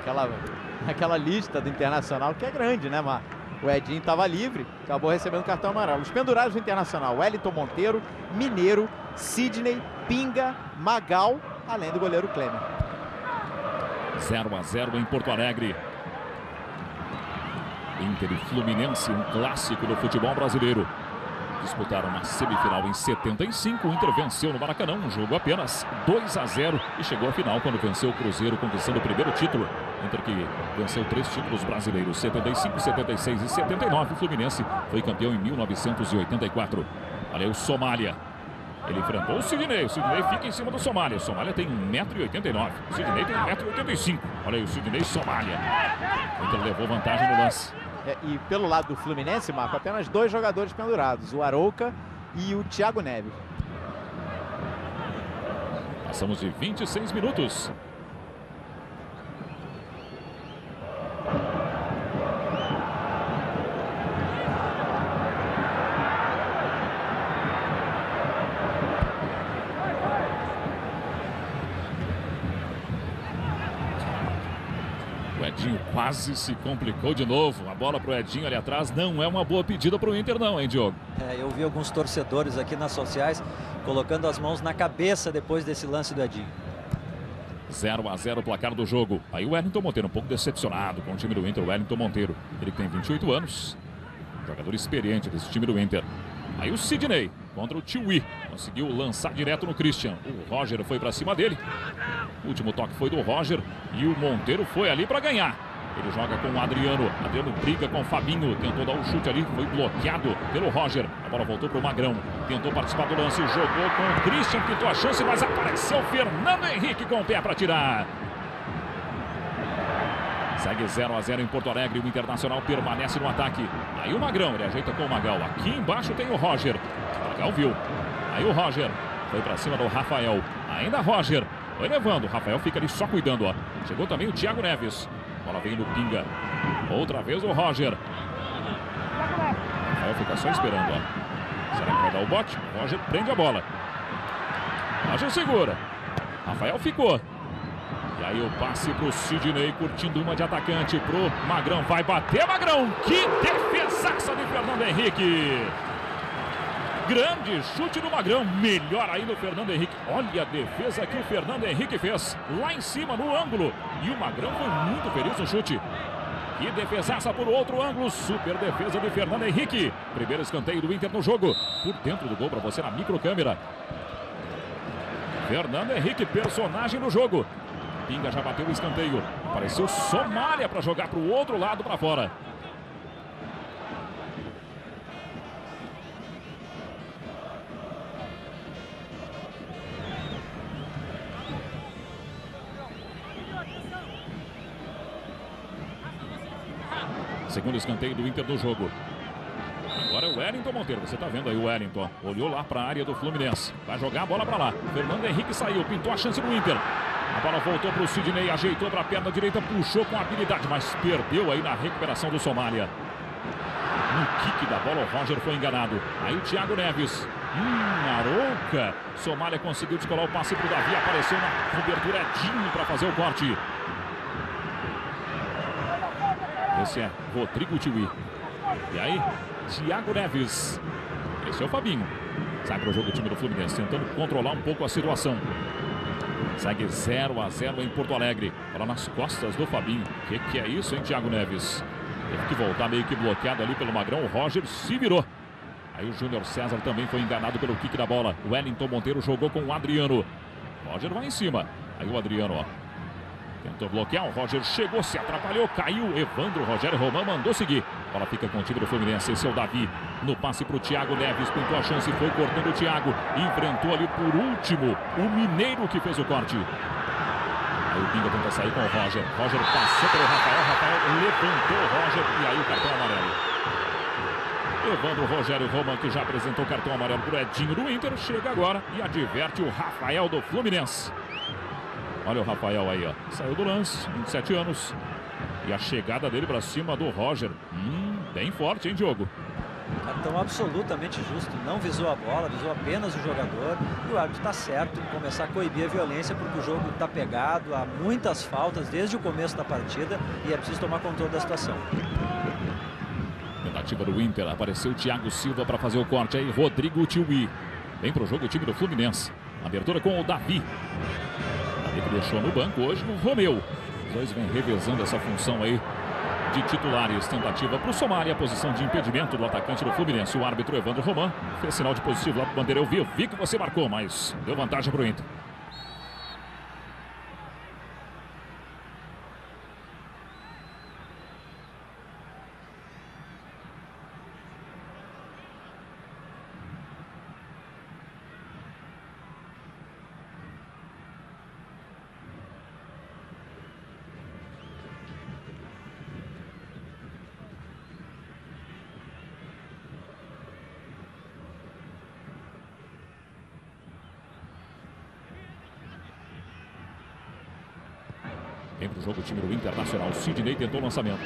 Naquela lista do Internacional, que é grande, né, Marco? O Edinho estava livre, acabou recebendo cartão amarelo. Os pendurados do Internacional, Wellington Monteiro, Mineiro, Sidney, Pinga, Magal, além do goleiro Klemer. 0-0 em Porto Alegre. Inter e Fluminense, um clássico do futebol brasileiro. Disputaram uma semifinal em 75, o Inter venceu no Maracanã, um jogo apenas 2-0 e chegou à final quando venceu o Cruzeiro, conquistando o primeiro título. Inter que venceu 3 títulos brasileiros, 75, 76 e 79. O Fluminense foi campeão em 1984. Olha aí o Somália. Ele enfrentou o Sidney. O Sidney fica em cima do Somália. O Somália tem 1,89 m. O Sidney tem 1,85 m. Olha aí o Sidney e Somália. O Inter levou vantagem no lance. E pelo lado do Fluminense, Marco, apenas 2 jogadores pendurados. O Arouca e o Thiago Neves. Passamos de 26 minutos. O Edinho quase se complicou de novo. A bola pro Edinho ali atrás não é uma boa pedida pro Inter não, hein, Diogo? Eu vi alguns torcedores aqui nas sociais colocando as mãos na cabeça depois desse lance do Edinho. 0-0 o placar do jogo. Aí o Wellington Monteiro um pouco decepcionado com o time do Inter. O Wellington Monteiro, ele tem 28 anos. Jogador experiente desse time do Inter. Aí o Sidney contra o Tiwi. Conseguiu lançar direto no Christian. O Roger foi para cima dele. O último toque foi do Roger. E o Monteiro foi ali para ganhar. Ele joga com o Adriano. Adriano briga com o Fabinho. Tentou dar um chute ali. Foi bloqueado pelo Roger. A bola voltou para o Magrão. Tentou participar do lance. Jogou com o Christian. Pintou a chance, mas apareceu o Fernando Henrique com o pé para tirar. Segue 0-0 em Porto Alegre. O Internacional permanece no ataque. Aí o Magrão, ele ajeita com o Magal. Aqui embaixo tem o Roger. O Magal viu. Aí o Roger foi para cima do Rafael. Ainda Roger. Foi levando. O Rafael fica ali só cuidando, ó. Chegou também o Thiago Neves. A bola vem no Pinga. Outra vez o Roger. O Rafael fica só esperando, ó. Será que vai dar o bote? O Roger prende a bola. Roger segura. Rafael ficou. E aí o passe pro Sidney, curtindo uma de atacante pro Magrão. Vai bater, Magrão! Que defesaça de Fernando Henrique! Grande chute do Magrão. Melhor ainda o Fernando Henrique. Olha a defesa que o Fernando Henrique fez. Lá em cima, no ângulo. E o Magrão foi muito feliz no chute. Que defesaça por outro ângulo. Super defesa de Fernando Henrique. Primeiro escanteio do Inter no jogo. Por dentro do gol para você na microcâmera. Fernando Henrique, personagem do jogo. Pinga já bateu o escanteio. Apareceu Somália para jogar para o outro lado, para fora. Segundo escanteio do Inter do jogo. Agora é o Wellington Monteiro. Você está vendo aí o Wellington. Olhou lá para a área do Fluminense. Vai jogar a bola para lá. Fernando Henrique saiu. Pintou a chance do Inter. A bola voltou para o Sidney. Ajeitou para a perna direita. Puxou com habilidade. Mas perdeu aí na recuperação do Somália. No kick da bola o Roger foi enganado. Aí o Thiago Neves. Arouca. Somália conseguiu descolar o passe para o Davi. Apareceu na cobertura Edinho para fazer o corte. Esse é Rodrigo Tiwi. E aí, Thiago Neves. Esse é o Fabinho. Sai para o jogo do time do Fluminense, tentando controlar um pouco a situação. Segue 0-0 em Porto Alegre. Bola nas costas do Fabinho. Que é isso, hein, Thiago Neves? Teve que voltar meio que bloqueado ali pelo Magrão. O Roger se virou. Aí o Júnior César também foi enganado pelo kick da bola. O Wellington Monteiro jogou com o Adriano. Roger vai em cima. Aí o Adriano, ó. Tentou bloquear, o Roger chegou, se atrapalhou, caiu. Evandro, Rogério Román mandou seguir. A bola fica com o time do Fluminense. Esse é o Davi. No passe para o Thiago Neves. Pintou a chance, foi cortando o Thiago. Enfrentou ali por último o Mineiro que fez o corte. Aí o Pinga tenta sair com o Roger. Roger passou pelo Rafael. Rafael levantou o Roger e aí o cartão amarelo. Evandro Rogério Román, que já apresentou o cartão amarelo para o Edinho do Inter, chega agora e adverte o Rafael do Fluminense. Olha o Rafael aí, ó. Saiu do lance, 27 anos. E a chegada dele para cima do Roger. Bem forte, hein, Diogo? Cartão absolutamente justo. Não visou a bola, visou apenas o jogador. E o árbitro está certo em começar a coibir a violência, porque o jogo está pegado. Há muitas faltas desde o começo da partida e é preciso tomar controle da situação. Tentativa do Inter. Apareceu o Thiago Silva para fazer o corte aí. Rodrigo Tiwi. Vem para o jogo o time do Fluminense. Abertura com o Davi. Davi que deixou no banco hoje no Romeu. Os dois vêm revezando essa função aí de titulares. Tentativa para o Somália. Posição de impedimento do atacante do Fluminense. O árbitro Evandro Román fez sinal de positivo lá para o Bandeira. Eu vi que você marcou, mas deu vantagem para o Inter. Vem para o jogo o time do Internacional. O Sidney tentou o lançamento.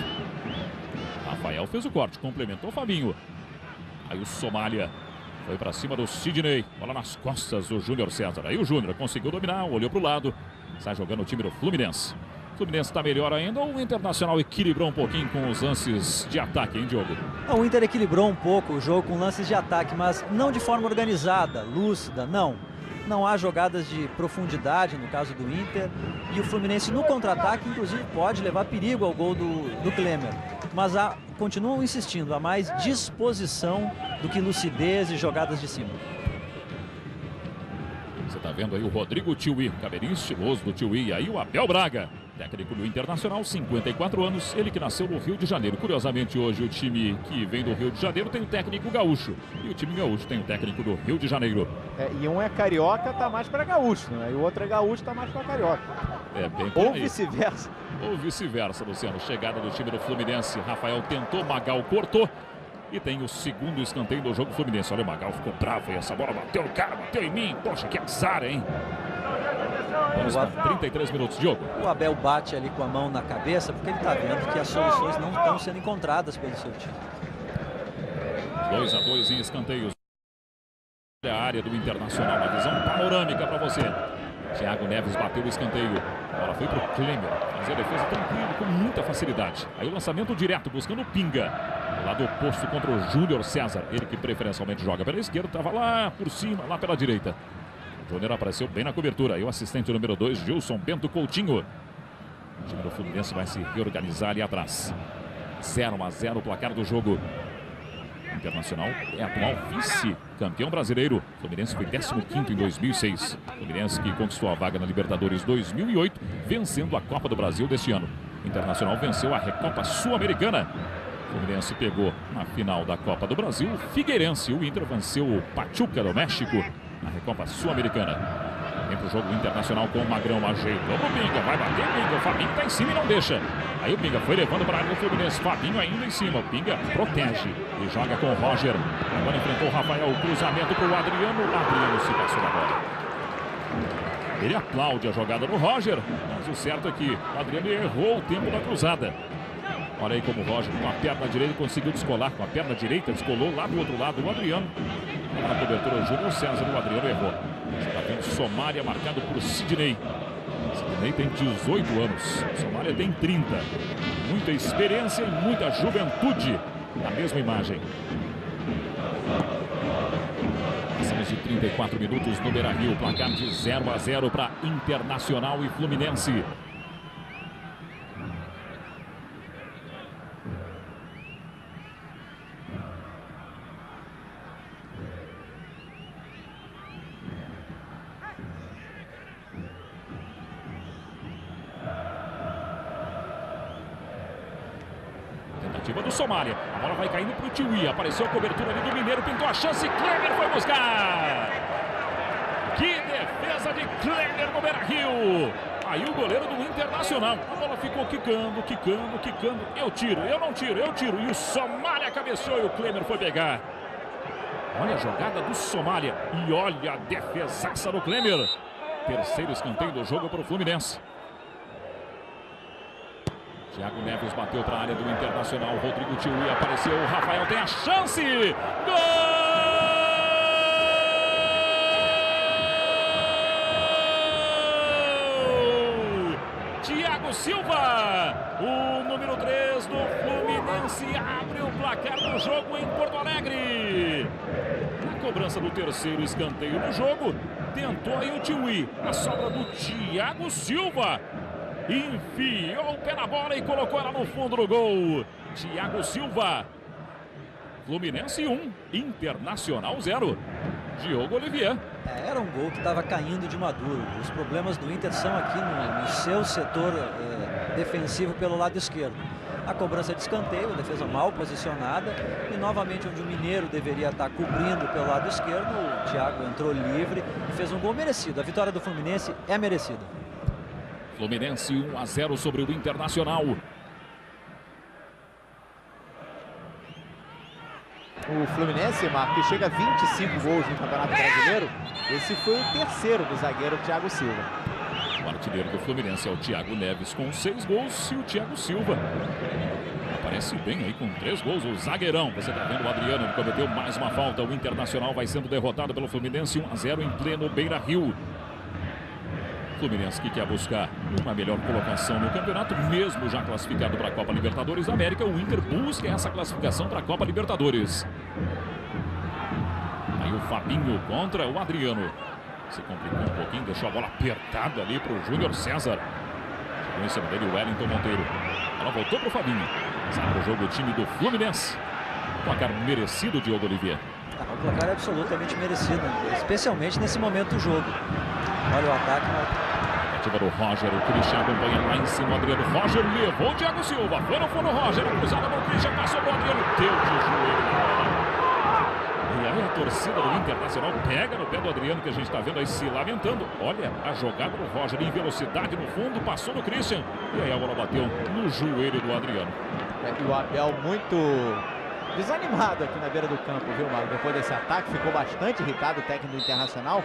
Rafael fez o corte, complementou o Fabinho. Aí o Somália foi para cima do Sidney. Bola nas costas do Júnior César. Aí o Júnior conseguiu dominar, olhou para o lado. Sai jogando o time do Fluminense. O Fluminense está melhor ainda ou o Internacional equilibrou um pouquinho com os lances de ataque, hein, Diogo? O Inter equilibrou um pouco o jogo com lances de ataque, mas não de forma organizada, lúcida, não. Não há jogadas de profundidade no caso do Inter. E o Fluminense no contra-ataque, inclusive, pode levar perigo ao gol do Klemer. Mas continuam insistindo, há mais disposição do que lucidez e jogadas de cima. Você está vendo aí o Rodrigo Tiwi, cabelinho estiloso do Tiwi. E aí o Abel Braga, técnico do Internacional, 54 anos, ele que nasceu no Rio de Janeiro. Curiosamente, hoje o time que vem do Rio de Janeiro tem o técnico gaúcho. E o time gaúcho tem o técnico do Rio de Janeiro. E um é carioca, tá mais para gaúcho, né? E o outro é gaúcho, tá mais para carioca. Bem ou vice-versa. Ou vice-versa, Luciano. Chegada do time do Fluminense. Rafael tentou, Magal cortou. E tem o segundo escanteio do jogo Fluminense. Olha, o Magal ficou bravo e essa bola bateu no cara, bateu em mim. Poxa, que azar, hein? Vamos para 33 minutos, Diogo. O Abel bate ali com a mão na cabeça porque ele está vendo que as soluções não estão sendo encontradas pelo seu time. 2-2 em escanteios. Olha a área do Internacional, uma visão panorâmica para você. Thiago Neves bateu o escanteio. A bola foi para o Klemer. Fazia a defesa tranquilo, com muita facilidade. Aí o lançamento direto, buscando o Pinga. Lado oposto contra o Júnior César. Ele que preferencialmente joga pela esquerda, estava lá por cima, lá pela direita. O Júnior apareceu bem na cobertura. Aí o assistente número 2, Gilson Bento Coutinho. O time do Fluminense vai se reorganizar ali atrás. 0-0 o placar do jogo. Internacional é atual vice-campeão brasileiro. Fluminense foi 15º em 2006. Fluminense que conquistou a vaga na Libertadores 2008, vencendo a Copa do Brasil deste ano. Internacional venceu a Recopa Sul-Americana. Fluminense pegou na final da Copa do Brasil o Figueirense. O Inter venceu o Pachuca do México na Recopa Sul-Americana. Vem pro jogo Internacional com o Magrão, ajeitou o Pinga, vai bater o Pinga, o Fabinho tá em cima e não deixa. Aí o Pinga foi levando para a área do Fluminense, Fabinho ainda em cima, o Pinga protege e joga com o Roger. Agora enfrentou o Rafael, o cruzamento pro Adriano, o Adriano se passou da bola. Ele aplaude a jogada do Roger, mas o certo é que o Adriano errou o tempo da cruzada. Olha aí como o Roger, com a perna direita, conseguiu descolar. Com a perna direita, descolou lá do outro lado o Adriano. Na cobertura, o Júnior César, o Adriano errou. Está vendo Somália marcado por Sidney. Sidney tem 18 anos, Somália tem 30. Muita experiência e muita juventude na mesma imagem. Passamos de 34 minutos no Beira-Rio, placar de 0-0 para Internacional e Fluminense. cima do Somália. A bola vai caindo para o Tiwi. Apareceu a cobertura ali do Mineiro, pintou a chance. Klemer foi buscar. Que defesa de Klemer no Beira-Rio. Aí o goleiro do Internacional. A bola ficou quicando. Eu tiro, eu não tiro, eu tiro. E o Somália cabeceou e o Klemer foi pegar. Olha a jogada do Somália. E olha a defesaça do Klemer. Terceiro escanteio do jogo para o Fluminense. Thiago Neves bateu para a área do Internacional. Rodrigo Tiwi apareceu. O Rafael tem a chance. Gol! Thiago Silva, o número 3 do Fluminense, abre o placar do jogo em Porto Alegre. Na cobrança do terceiro escanteio do jogo, tentou aí o Tiwi. A sobra do Thiago Silva. Enfiou o pé na bola e colocou ela no fundo do gol. Thiago Silva. Fluminense 1, Internacional 0. Diogo Olivier. Era um gol que estava caindo de maduro. Os problemas do Inter são aqui no seu setor defensivo pelo lado esquerdo. A cobrança de escanteio, a defesa mal posicionada. E novamente onde o Mineiro deveria estar cobrindo pelo lado esquerdo, o Thiago entrou livre e fez um gol merecido. A vitória do Fluminense é merecida. Fluminense 1-0 sobre o Internacional. O Fluminense, Marco, que chega a 25 gols no Campeonato Brasileiro. Esse foi o terceiro do zagueiro Thiago Silva. O artilheiro do Fluminense é o Thiago Neves com 6 gols e o Thiago Silva aparece bem aí com 3 gols. O zagueirão, você está vendo o Adriano, que cometeu mais uma falta. O Internacional vai sendo derrotado pelo Fluminense 1-0 em pleno Beira-Rio. Fluminense que quer buscar uma melhor colocação no campeonato, mesmo já classificado para a Copa Libertadores da América. O Inter busca essa classificação para a Copa Libertadores. Aí o Fabinho contra o Adriano. Se complicou um pouquinho, deixou a bola apertada ali para o Júnior César. Chegou em cima dele o Wellington Monteiro. Ela voltou para o Fabinho. Sabe o jogo o time do Fluminense. Placar merecido, Diogo Olivier. O placar é absolutamente merecido, especialmente nesse momento do jogo. Olha o ataque. Ativa do Roger, o Christian acompanha lá em cima. O Adriano Roger levou o Thiago Silva. Foi no fundo, Roger. A cruzada para o Christian, passou para o Adriano. Deu de joelho. E aí a torcida do Internacional pega no pé do Adriano, que a gente está vendo aí se lamentando. Olha a jogada do Roger em velocidade no fundo, passou no Christian. E aí a bola bateu no joelho do Adriano. E o Abel muito desanimado aqui na beira do campo, viu, Marco? Depois desse ataque, ficou bastante irritado o técnico do Internacional.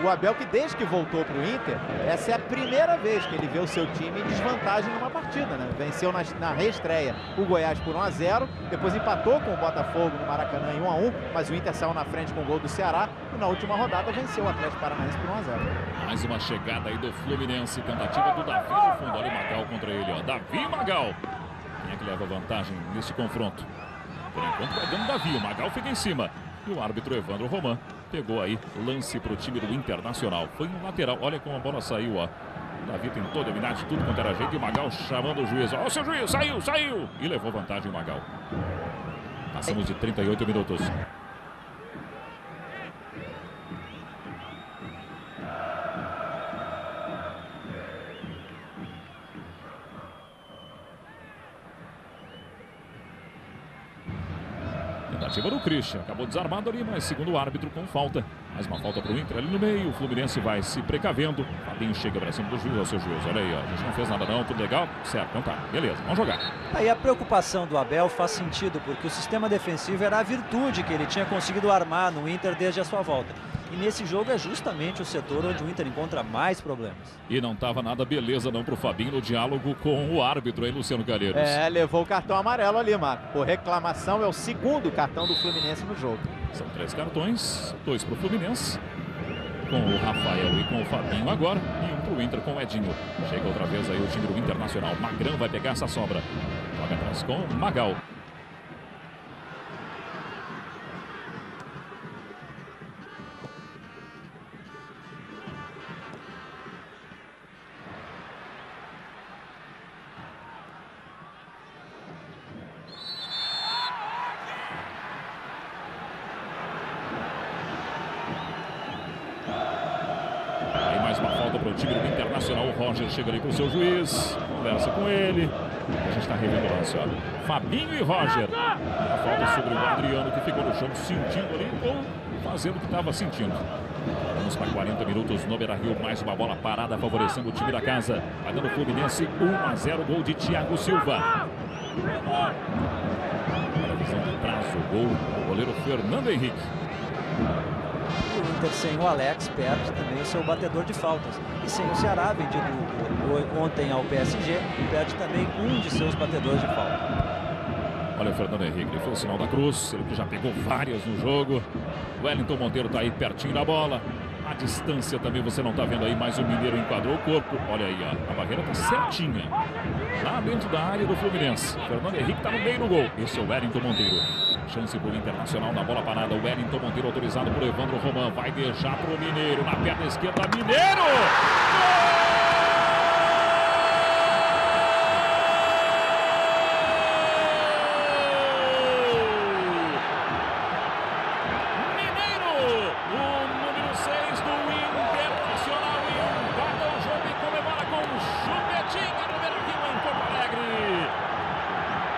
O Abel, que desde que voltou para o Inter, essa é a primeira vez que ele vê o seu time em desvantagem numa partida, né? Venceu na reestreia o Goiás por 1-0, depois empatou com o Botafogo no Maracanã em 1-1, mas o Inter saiu na frente com o gol do Ceará e na última rodada venceu o Atlético Paranaense por 1-0. Mais uma chegada aí do Fluminense, tentativa do Davi no fundo. Olha o Magal contra ele, ó. Davi e Magal. Quem é que leva vantagem nesse confronto? Por enquanto vai dando Davi, o Magal fica em cima. E o árbitro Evandro Roman pegou aí lance para o time do Internacional. Foi um lateral, olha como a bola saiu, ó. O Davi tentou dominar de tudo quanto era jeito e o Magal chamando o juiz. Ó, seu juiz, saiu! E levou vantagem o Magal. Passamos de 38 minutos. Tentativa do Christian, acabou desarmado ali, mas segundo o árbitro com falta. Mais uma falta para o Inter ali no meio, o Fluminense vai se precavendo. Fabinho chega para cima do juiz, ó, seu juiz, olha aí, ó, a gente não fez nada não, tudo legal, certo, então tá, beleza, vamos jogar. Aí a preocupação do Abel faz sentido, porque o sistema defensivo era a virtude que ele tinha conseguido armar no Inter desde a sua volta. E nesse jogo é justamente o setor onde o Inter encontra mais problemas. E não estava nada beleza não para o Fabinho no diálogo com o árbitro aí, Luciano Calheiros. Levou o cartão amarelo ali, Marco. Por reclamação, é o segundo cartão do Fluminense no jogo. São 3 cartões, 2 para o Fluminense, com o Rafael e com o Fabinho agora, e 1 para o Inter com o Edinho. Chega outra vez aí o time do Internacional. Magrão vai pegar essa sobra. Joga atrás com o Magal. Mais uma falta para o time do Internacional. O Roger chega ali para o seu juiz, conversa com ele. A gente está revendo o lance, ó. Fabinho e Roger. A falta sobre o Adriano, que ficou no chão sentindo ali ou fazendo o que estava sentindo. Vamos para 40 minutos no Beira-Rio. Mais uma bola parada favorecendo o time da casa. Vai dando Fluminense 1-0. Gol de Thiago Silva. Para a visão de trás, o gol do goleiro Fernando Henrique. E o Inter sem o Alex perde também o seu batedor de faltas. E sem o Ceará, vendido ontem ao PSG, perde também um de seus batedores de falta. Olha o Fernando Henrique, ele fez o sinal da cruz, ele que já pegou várias no jogo. O Wellington Monteiro está aí pertinho da bola. A distância também você não está vendo aí, mas o Mineiro enquadrou o corpo. Olha aí, ó, a barreira está certinha. Lá dentro da área do Fluminense. O Fernando Henrique está no meio do gol. Esse é o Wellington Monteiro. Chance para o Internacional na bola parada. O Wellington Monteiro autorizado por Evandro Roman. Vai deixar para o Mineiro na perna esquerda. Mineiro! Gol!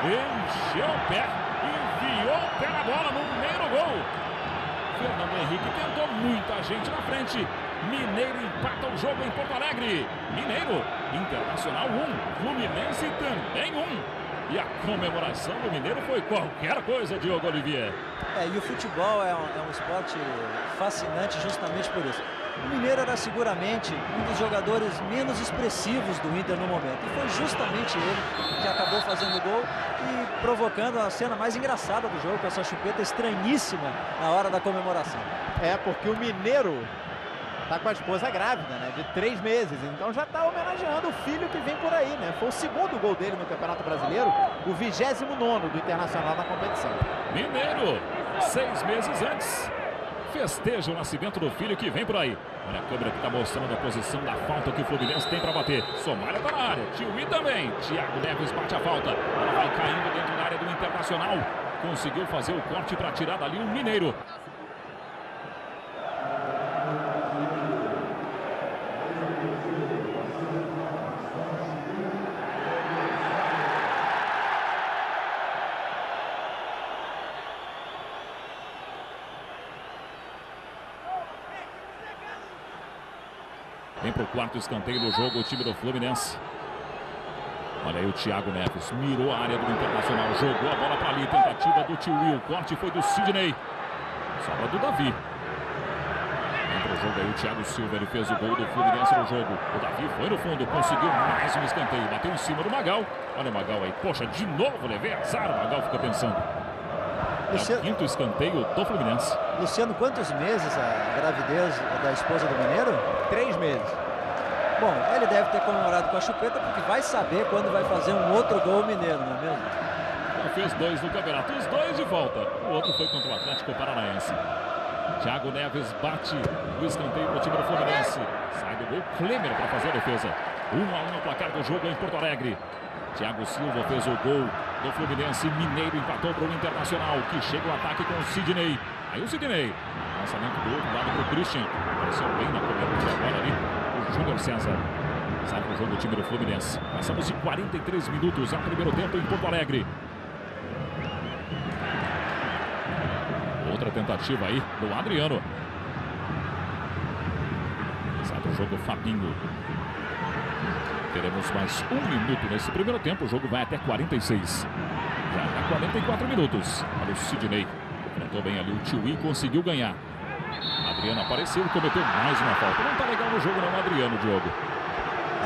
Encheu o pé, enviou o pé na bola no primeiro gol. Fernando Henrique tentou muita gente na frente. Mineiro empata o jogo em Porto Alegre. Mineiro, Internacional 1, Fluminense também 1. E a comemoração do Mineiro foi qualquer coisa, Diogo Olivier. E o futebol é um esporte fascinante justamente por isso. O Mineiro era seguramente um dos jogadores menos expressivos do Inter no momento. E foi justamente ele que acabou fazendo o gol e provocando a cena mais engraçada do jogo, com essa chupeta estranhíssima na hora da comemoração. É, porque o Mineiro tá com a esposa grávida, né, de 3 meses. Então já tá homenageando o filho que vem por aí, né? Foi o segundo gol dele no Campeonato Brasileiro, o 29º do Internacional na competição. Mineiro, 6 meses antes, festeja o nascimento do filho que vem por aí. Olha a câmera que está mostrando a posição da falta que o Fluminense tem para bater. Somália está na área, Tiuí também. Thiago Neves bate a falta. Ela vai caindo dentro da área do Internacional. Conseguiu fazer o corte para tirar dali o Mineiro. Vem para o quarto escanteio do jogo o time do Fluminense. Olha aí o Thiago Neves. Mirou a área do Internacional. Jogou a bola para ali. Tentativa do Tiuí. O corte foi do Sidney. Sobra do Davi. Vem para o jogo aí o Thiago Silva. Ele fez o gol do Fluminense no jogo. O Davi foi no fundo. Conseguiu mais um escanteio. Bateu em cima do Magal. Olha o Magal aí. Poxa, de novo levei azar. O Magal fica pensando. É o quinto escanteio do Fluminense. Luciano, quantos meses a gravidez da esposa do Mineiro? 3 meses. Bom, ele deve ter comemorado com a chupeta, porque vai saber quando vai fazer um outro gol mineiro, não é mesmo? Já fez 2 no campeonato, os 2 de volta. O outro foi contra o Atlético Paranaense. Thiago Neves bate o escanteio para o time do Fluminense. Sai do gol Klemer para fazer a defesa. 1-1 o placar do jogo em Porto Alegre. Thiago Silva fez o gol do Fluminense. Mineiro empatou para o Internacional, que chega o ataque com o Sidney. Aí o Sidney. Lançamento do outro lado para o Christian. Apareceu bem na cobertura agora ali. O Júnior César. Sai para o jogo o time do Fluminense. Passamos de 43 minutos ao primeiro tempo em Porto Alegre. Outra tentativa aí do Adriano. Sai para o jogo Fabinho. Teremos mais 1 minuto nesse primeiro tempo. O jogo vai até 46. Já há 44 minutos. Olha o Sidney. Enfrentou bem ali o Tiuí, conseguiu ganhar. Adriano apareceu e cometeu mais uma falta. Não tá legal no jogo não, Adriano, Diogo.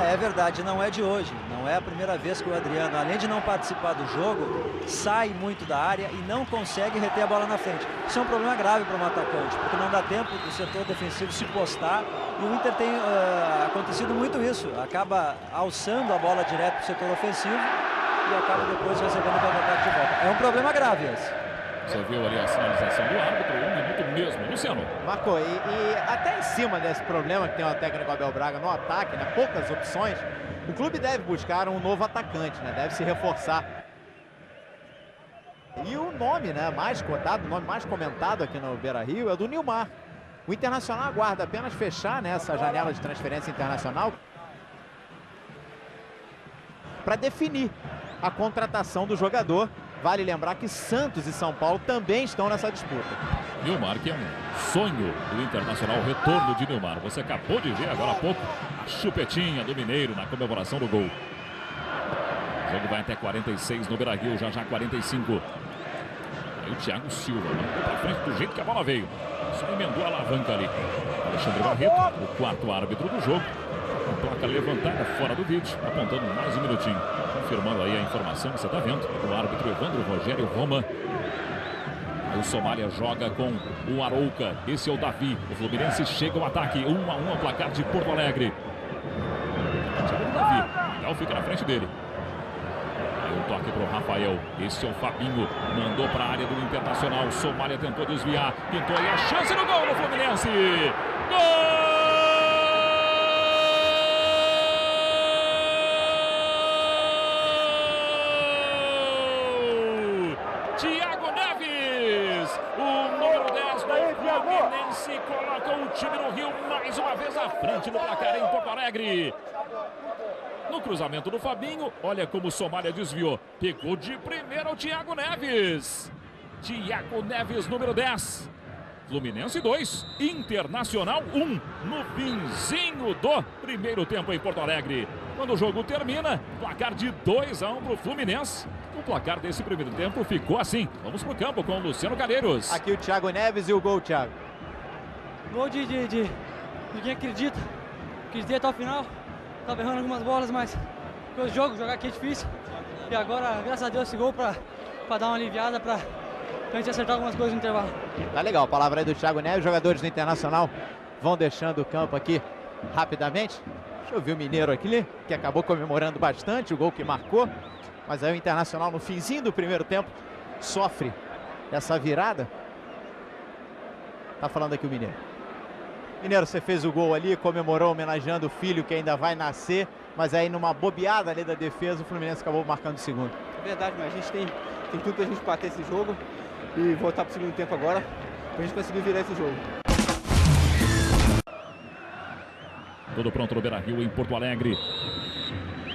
É verdade, não é de hoje. Não é a primeira vez que o Adriano, além de não participar do jogo, sai muito da área e não consegue reter a bola na frente. Isso é um problema grave para um atacante, porque não dá tempo do setor defensivo se postar. E o Inter tem acontecido muito isso. Acaba alçando a bola direto para o setor ofensivo e acaba depois recebendo o contra-ataque de volta. É um problema grave esse. Você viu ali a sinalização do árbitro, 1 minuto mesmo. Luciano. Marco, e até em cima desse problema que tem o técnico Abel Braga no ataque, né, poucas opções, o clube deve buscar um novo atacante, né, deve se reforçar. E o nome, né, mais cotado, o nome mais comentado aqui no Beira-Rio é o do Nilmar. O Internacional aguarda apenas fechar, né, essa janela de transferência internacional para definir a contratação do jogador. Vale lembrar que Santos e São Paulo também estão nessa disputa. Nilmar, que é um sonho do Internacional, o retorno de Nilmar. Você acabou de ver agora há pouco a chupetinha do Mineiro na comemoração do gol. O jogo vai até 46 no Beira-Rio, já 45. Aí o Thiago Silva mandou pra frente do jeito que a bola veio. Só emendou a alavanca ali. Alexandre Barreto, o quarto árbitro do jogo. Com placa levantada fora do vídeo, apontando mais um minutinho. Confirmando aí a informação que você está vendo. O árbitro Evandro Rogério Roman. Aí o Somália joga com o Arouca. Esse é o Davi. O Fluminense chega ao ataque. 1-1 ao placar de Porto Alegre. O Davi. Legal fica na frente dele. Aí o toque para o Rafael. Esse é o Fabinho. Mandou para a área do Internacional. O Somália tentou desviar. Pintou aí a chance do gol do Fluminense. Gol! Thiago Neves, o número 10 do Fluminense, coloca o time no Rio mais uma vez à frente do placar em Porto Alegre. No cruzamento do Fabinho, olha como o Somália desviou. Pegou de primeira o Thiago Neves. Thiago Neves, número 10. Fluminense 2, Internacional 1, no finzinho do primeiro tempo em Porto Alegre. Quando o jogo termina, placar de 2-1 para o Fluminense. O placar desse primeiro tempo ficou assim. Vamos pro campo com o Luciano Calheiros. Aqui o Thiago Neves e o gol, Thiago. Gol de ninguém acredita. Acreditei até o final. Tava errando algumas bolas, mas o jogo, jogar aqui é difícil. E agora, graças a Deus, esse gol pra dar uma aliviada, pra gente acertar algumas coisas no intervalo. Tá legal, a palavra aí do Thiago Neves. Os jogadores do Internacional vão deixando o campo aqui rapidamente. Deixa eu ver o Mineiro aqui, que acabou comemorando bastante o gol que marcou. Mas aí o Internacional, no finzinho do primeiro tempo, sofre essa virada. Tá falando aqui o Mineiro. Mineiro, você fez o gol ali, comemorou, homenageando o filho que ainda vai nascer. Mas aí numa bobeada ali da defesa, o Fluminense acabou marcando o segundo. É verdade, mas a gente tem tudo pra gente bater esse jogo e voltar pro segundo tempo agora, pra gente conseguir virar esse jogo. Tudo pronto no Beira-Rio, em Porto Alegre.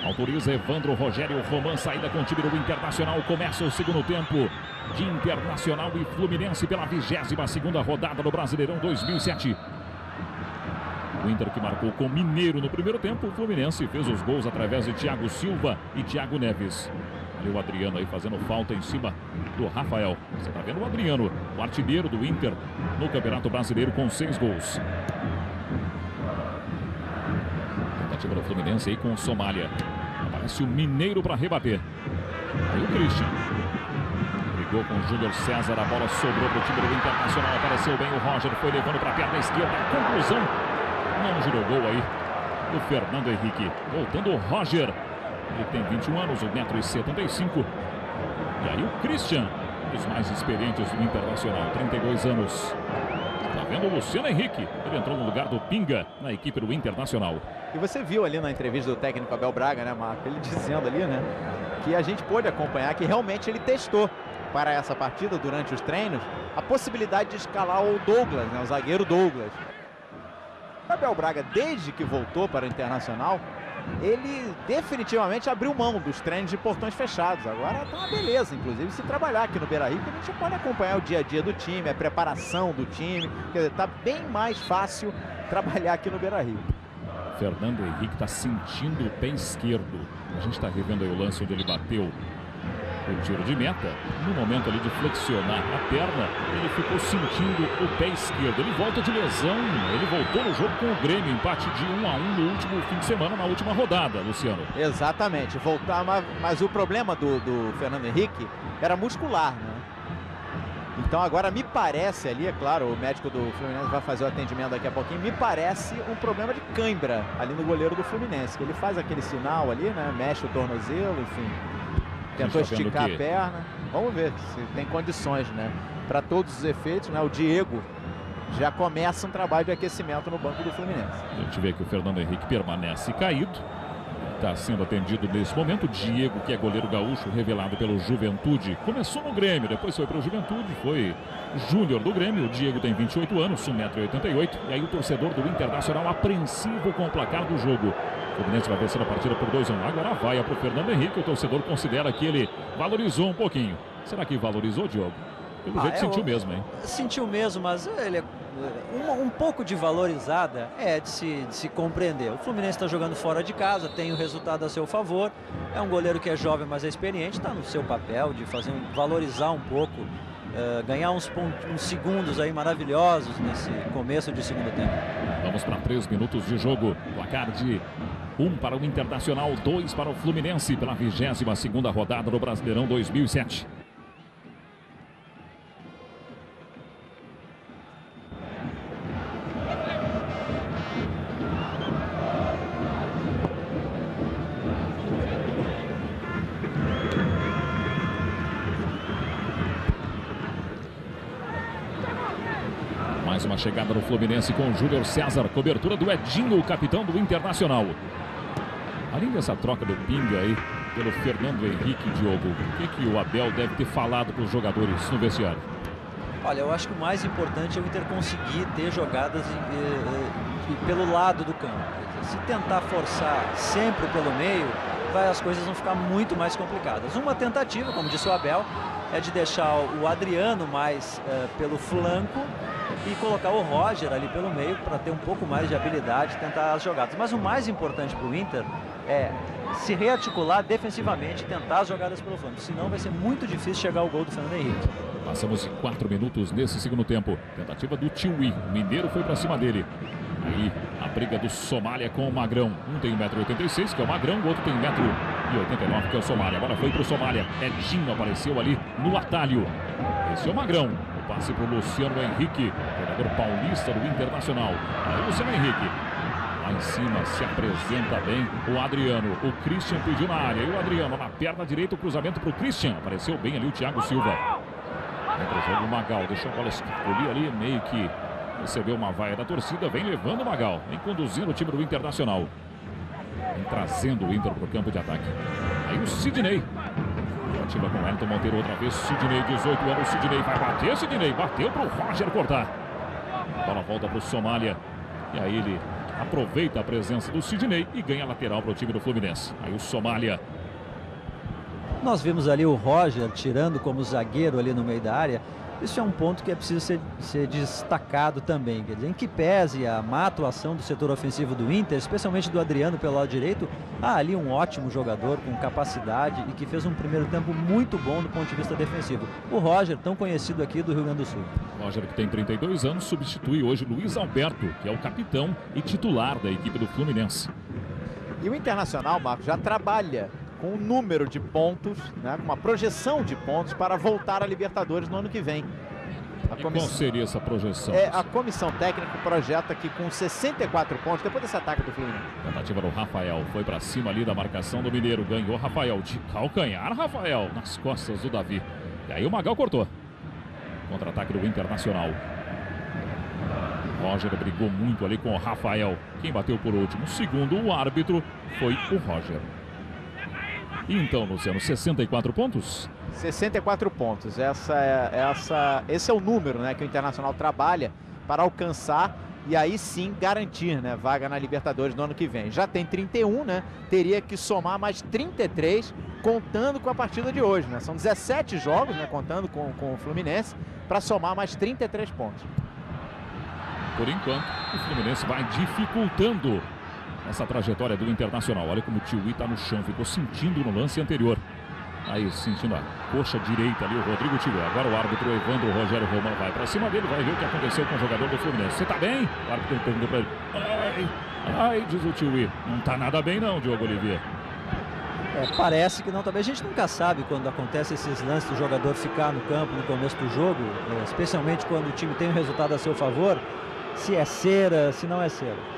Autoriza Evandro Rogério Roman, saída com o time do Internacional. Começa o segundo tempo de Internacional e Fluminense pela 22ª rodada do Brasileirão 2007. O Inter que marcou com o Mineiro no primeiro tempo. O Fluminense fez os gols através de Thiago Silva e Thiago Neves. Ali o Adriano aí fazendo falta em cima do Rafael. Você está vendo o Adriano, o artilheiro do Inter no Campeonato Brasileiro com 6 gols. Tentativa do Fluminense aí com o Somália. Aparece o Mineiro para rebater. Aí o Christian. Brigou com o Júnior César. A bola sobrou para o time do Internacional. Apareceu bem o Roger. Foi levando para a perna esquerda. A conclusão. Não girou gol aí do Fernando Henrique. Voltando o Roger. Ele tem 21 anos, 1,75 m. E aí o Christian, um dos mais experientes do Internacional, 32 anos. Tá vendo o Luciano Henrique. Ele entrou no lugar do Pinga na equipe do Internacional. E você viu ali na entrevista do técnico Abel Braga, né, Marco? Ele dizendo ali, né, que a gente pôde acompanhar que realmente ele testou para essa partida, durante os treinos, a possibilidade de escalar o Douglas, né, o zagueiro Douglas. O Abel Braga, desde que voltou para o Internacional, ele definitivamente abriu mão dos treinos de portões fechados. Agora tá uma beleza, inclusive, se trabalhar aqui no Beira-Rio, que a gente pode acompanhar o dia a dia do time, a preparação do time. Quer dizer, tá bem mais fácil trabalhar aqui no Beira-Rio. Fernando Henrique está sentindo o pé esquerdo. A gente está revendo aí o lance onde ele bateu o tiro de meta. No momento ali de flexionar a perna, ele ficou sentindo o pé esquerdo. Ele volta de lesão, ele voltou no jogo com o Grêmio, empate de 1-1 no último fim de semana, na última rodada, Luciano. Exatamente, voltar, mas o problema do Fernando Henrique era muscular, né? Então agora me parece ali, é claro, o médico do Fluminense vai fazer o atendimento daqui a pouquinho, me parece um problema de cãibra ali no goleiro do Fluminense, que ele faz aquele sinal ali, né? Mexe o tornozelo, enfim. Tentou esticar a perna. Vamos ver se tem condições, né? Para todos os efeitos, né? O Diego já começa um trabalho de aquecimento no banco do Fluminense. A gente vê que o Fernando Henrique permanece caído. Está sendo atendido nesse momento. O Diego, que é goleiro gaúcho, revelado pelo Juventude. Começou no Grêmio, depois foi para o Juventude, foi júnior do Grêmio. O Diego tem 28 anos, 1,88 m. E aí o torcedor do Internacional apreensivo com o placar do jogo. O Fluminense vai vencendo a partida por 2-1. Agora vai para o Fernando Henrique. O torcedor considera que ele valorizou um pouquinho. Será que valorizou, Diogo? Pelo jeito sentiu mesmo, hein? Sentiu mesmo, mas ele é um pouco de valorizada de se compreender. O Fluminense está jogando fora de casa, tem o resultado a seu favor. É um goleiro que é jovem, mas é experiente. Está no seu papel de valorizar um pouco, ganhar uns segundos aí maravilhosos nesse começo de segundo tempo. Vamos para 3 minutos de jogo. Placar de 1 para o Internacional, 2 para o Fluminense pela 22ª rodada do Brasileirão 2007. Mais uma chegada do Fluminense com o Júlio César. Cobertura do Edinho, o capitão do Internacional. Além dessa troca do Pinga aí pelo Fernando Henrique, Diogo, o que o Abel deve ter falado para os jogadores no vestiário? Olha, eu acho que o mais importante é o Inter conseguir ter jogadas pelo lado do campo. Se tentar forçar sempre pelo meio, as coisas vão ficar muito mais complicadas. Uma tentativa, como disse o Abel, é de deixar o Adriano mais pelo flanco e colocar o Roger ali pelo meio para ter um pouco mais de habilidade e tentar as jogadas. Mas o mais importante para o Inter é se rearticular defensivamente e tentar as jogadas pelo flanco. Senão vai ser muito difícil chegar ao gol do Fernando Henrique. Passamos 4 minutos nesse segundo tempo. Tentativa do Tiwi. O Mineiro foi para cima dele. Aí a briga do Somália com o Magrão. Um tem 1,86 m, que é o Magrão. O outro tem 1,89 m, que é o Somália. Agora foi para o Somália. Edinho apareceu ali no atalho. Esse é o Magrão. O passe para o Luciano Henrique, jogador paulista do Internacional. Aí o Luciano Henrique. Lá em cima se apresenta bem o Adriano. O Christian pediu na área. E o Adriano na perna direita, o cruzamento para o Christian. Apareceu bem ali o Thiago Silva. Entra o jogo o Magal. Deixou a bola escapulir ali, meio que recebeu uma vaia da torcida. Vem levando o Magal. Vem conduzindo o time do Internacional. Vem trazendo o Inter para o campo de ataque. Aí o Sidney. Ativa com o Elton Monteiro outra vez. Sidney, 18 anos. Sidney vai bater. Sidney bateu para o Roger cortar. A bola volta para o Somália. E aí ele aproveita a presença do Sidney e ganha lateral para o time do Fluminense. Aí o Somália. Nós vimos ali o Roger tirando como zagueiro ali no meio da área. Isso é um ponto que é preciso ser destacado também. Quer dizer, em que pese a má atuação do setor ofensivo do Inter, especialmente do Adriano pelo lado direito, há ali um ótimo jogador com capacidade e que fez um primeiro tempo muito bom do ponto de vista defensivo. O Roger, tão conhecido aqui do Rio Grande do Sul. Roger, que tem 32 anos, substitui hoje Luiz Alberto, que é o capitão e titular da equipe do Fluminense. E o Internacional, Marcos, já trabalha com um número de pontos, né, com uma projeção de pontos para voltar à Libertadores no ano que vem. Qual seria essa projeção? A comissão técnica projeta que com 64 pontos, depois desse ataque do Fluminense. Tentativa do Rafael, foi para cima ali da marcação do Mineiro, ganhou Rafael, de calcanhar Rafael, nas costas do Davi. E aí o Magal cortou. Contra-ataque do Internacional. Roger brigou muito ali com o Rafael. Quem bateu por último, segundo o árbitro, foi o Roger. E então, Luciano, 64 pontos? 64 pontos. Esse é o número, né, que o Internacional trabalha para alcançar e aí sim garantir, né, vaga na Libertadores no ano que vem. Já tem 31, né? Teria que somar mais 33 contando com a partida de hoje, né? São 17 jogos, né, contando com o Fluminense, para somar mais 33 pontos. Por enquanto, o Fluminense vai dificultando essa trajetória do Internacional. Olha como o Tiwi está no chão, ficou sentindo no lance anterior. Aí sentindo a coxa direita ali o Rodrigo Tiwi. Agora o árbitro Evandro Rogério Romano vai para cima dele, vai ver o que aconteceu com o jogador do Fluminense. Você tá bem? O árbitro perguntou para ele. Ai, diz o Tiwi. Não tá nada bem não, Diogo Oliveira. Parece que não também. A gente nunca sabe quando acontece esses lances do jogador ficar no campo no começo do jogo, especialmente quando o time tem um resultado a seu favor, se é cera, se não é cera.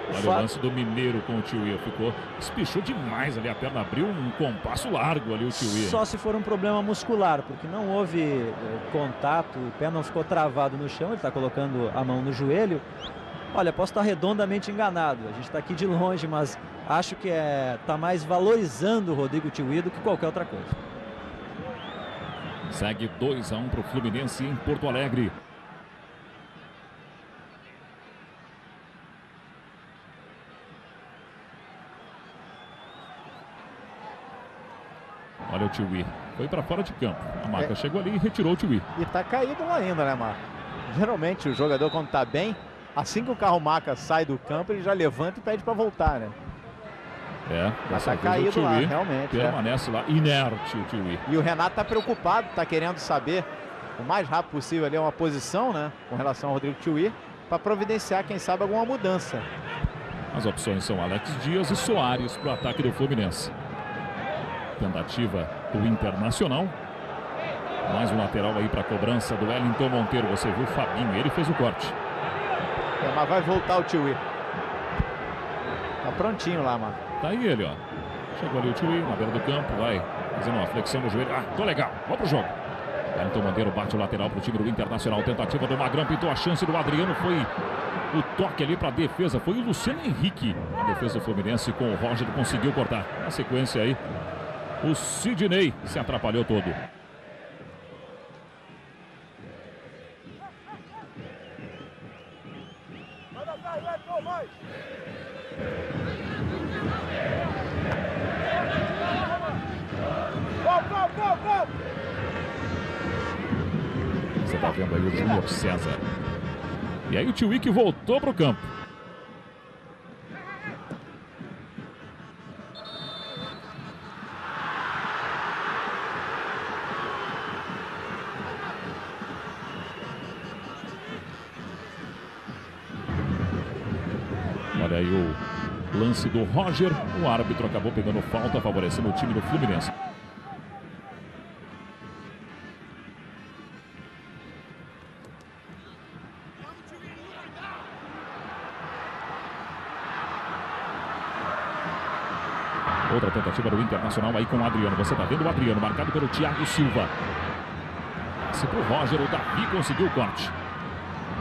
Olha o lance do Mineiro com o Tiwi, ficou, espichou demais ali, a perna abriu um compasso largo ali o Tiwi. Só se for um problema muscular, porque não houve contato, o pé não ficou travado no chão, ele está colocando a mão no joelho. Olha, posso estar redondamente enganado, a gente está aqui de longe, mas acho que está mais valorizando o Rodrigo Tiwi do que qualquer outra coisa. Segue 2-1 para o Fluminense em Porto Alegre. Olha o Tiwi. Foi para fora de campo. A Maca chegou ali e retirou o Tiwi. E tá caído lá ainda, né, Marco? Geralmente o jogador, quando tá bem, assim que o carro Maca sai do campo, ele já levanta e pede para voltar, né? Mas tá caído lá, realmente. Permanece lá, inerte o Tiwi. E o Renato tá preocupado, tá querendo saber o mais rápido possível ali uma posição, né? Com relação ao Rodrigo Tiwi, para providenciar, quem sabe, alguma mudança. As opções são Alex Dias e Soares para o ataque do Fluminense. Tentativa do Internacional. Mais um lateral aí para a cobrança do Wellington Monteiro. Você viu o Fabinho, ele fez o corte. Mas vai voltar o Tiwi. Tá prontinho lá, mano. Tá aí ele, ó. Chegou ali o Tiwi na beira do campo, vai fazendo uma flexão no joelho. Tô legal, vamos pro jogo. Wellington Monteiro bate o lateral pro time do Internacional. Tentativa do Magrão, pintou a chance do Adriano. Foi o toque ali para a defesa. Foi o Luciano Henrique. A defesa do Fluminense com o Roger conseguiu cortar. Na sequência aí, o Sidney se atrapalhou todo. Você tá vendo aí o Júnior César. E aí o Tiwi que voltou pro campo. Olha aí o lance do Roger. O árbitro acabou pegando falta, favorecendo o time do Fluminense. Outra tentativa do Internacional aí com o Adriano. Você tá vendo o Adriano, marcado pelo Thiago Silva. Se pro Roger, o Davi conseguiu o corte.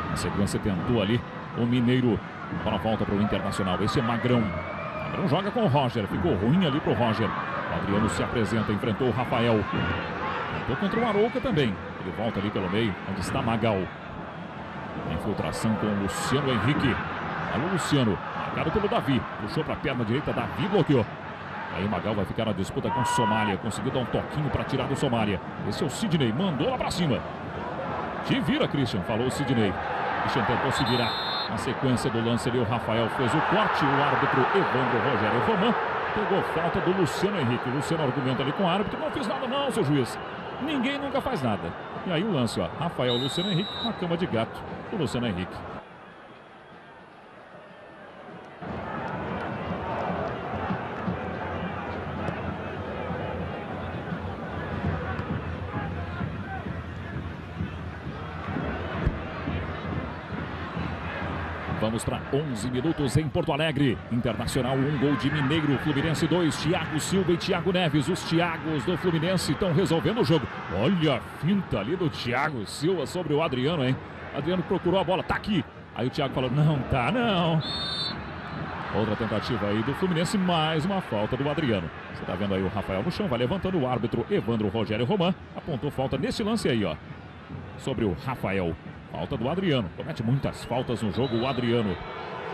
Na sequência tentou ali o Mineiro. Para a volta para o Internacional. Esse é Magrão. Magrão joga com o Roger. Ficou ruim ali pro Roger. O Adriano se apresenta, enfrentou o Rafael. Tentou contra o Arouca também. Ele volta ali pelo meio, onde está Magal. Infiltração com o Luciano Henrique. Alô, Luciano. Marcado pelo Davi. Puxou para a perna direita, Davi bloqueou. Aí o Magal vai ficar na disputa com o Somália. Conseguiu dar um toquinho para tirar do Somália. Esse é o Sidney. Mandou lá para cima. Te vira, Christian. Falou o Sidney. Christian tentou se virar. Na sequência do lance ali, o Rafael fez o corte. O árbitro Evandro Rogério Roman pegou falta do Luciano Henrique. O Luciano argumenta ali com o árbitro. Não fiz nada não, seu juiz. Ninguém nunca faz nada. E aí o lance, ó. Rafael, Luciano Henrique, na cama de gato do Luciano Henrique. Vamos para 11 minutos em Porto Alegre. Internacional, 1 gol de Mineiro. Fluminense 2, Thiago Silva e Thiago Neves. Os Thiagos do Fluminense estão resolvendo o jogo. Olha a finta ali do Thiago Silva sobre o Adriano, hein? Adriano procurou a bola, tá aqui. Aí o Thiago falou, não tá não. Outra tentativa aí do Fluminense, mais uma falta do Adriano. Você tá vendo aí o Rafael no chão, vai levantando o árbitro Evandro Rogério Roman. Apontou falta nesse lance aí, ó. Sobre o Rafael. Falta do Adriano. Comete muitas faltas no jogo o Adriano.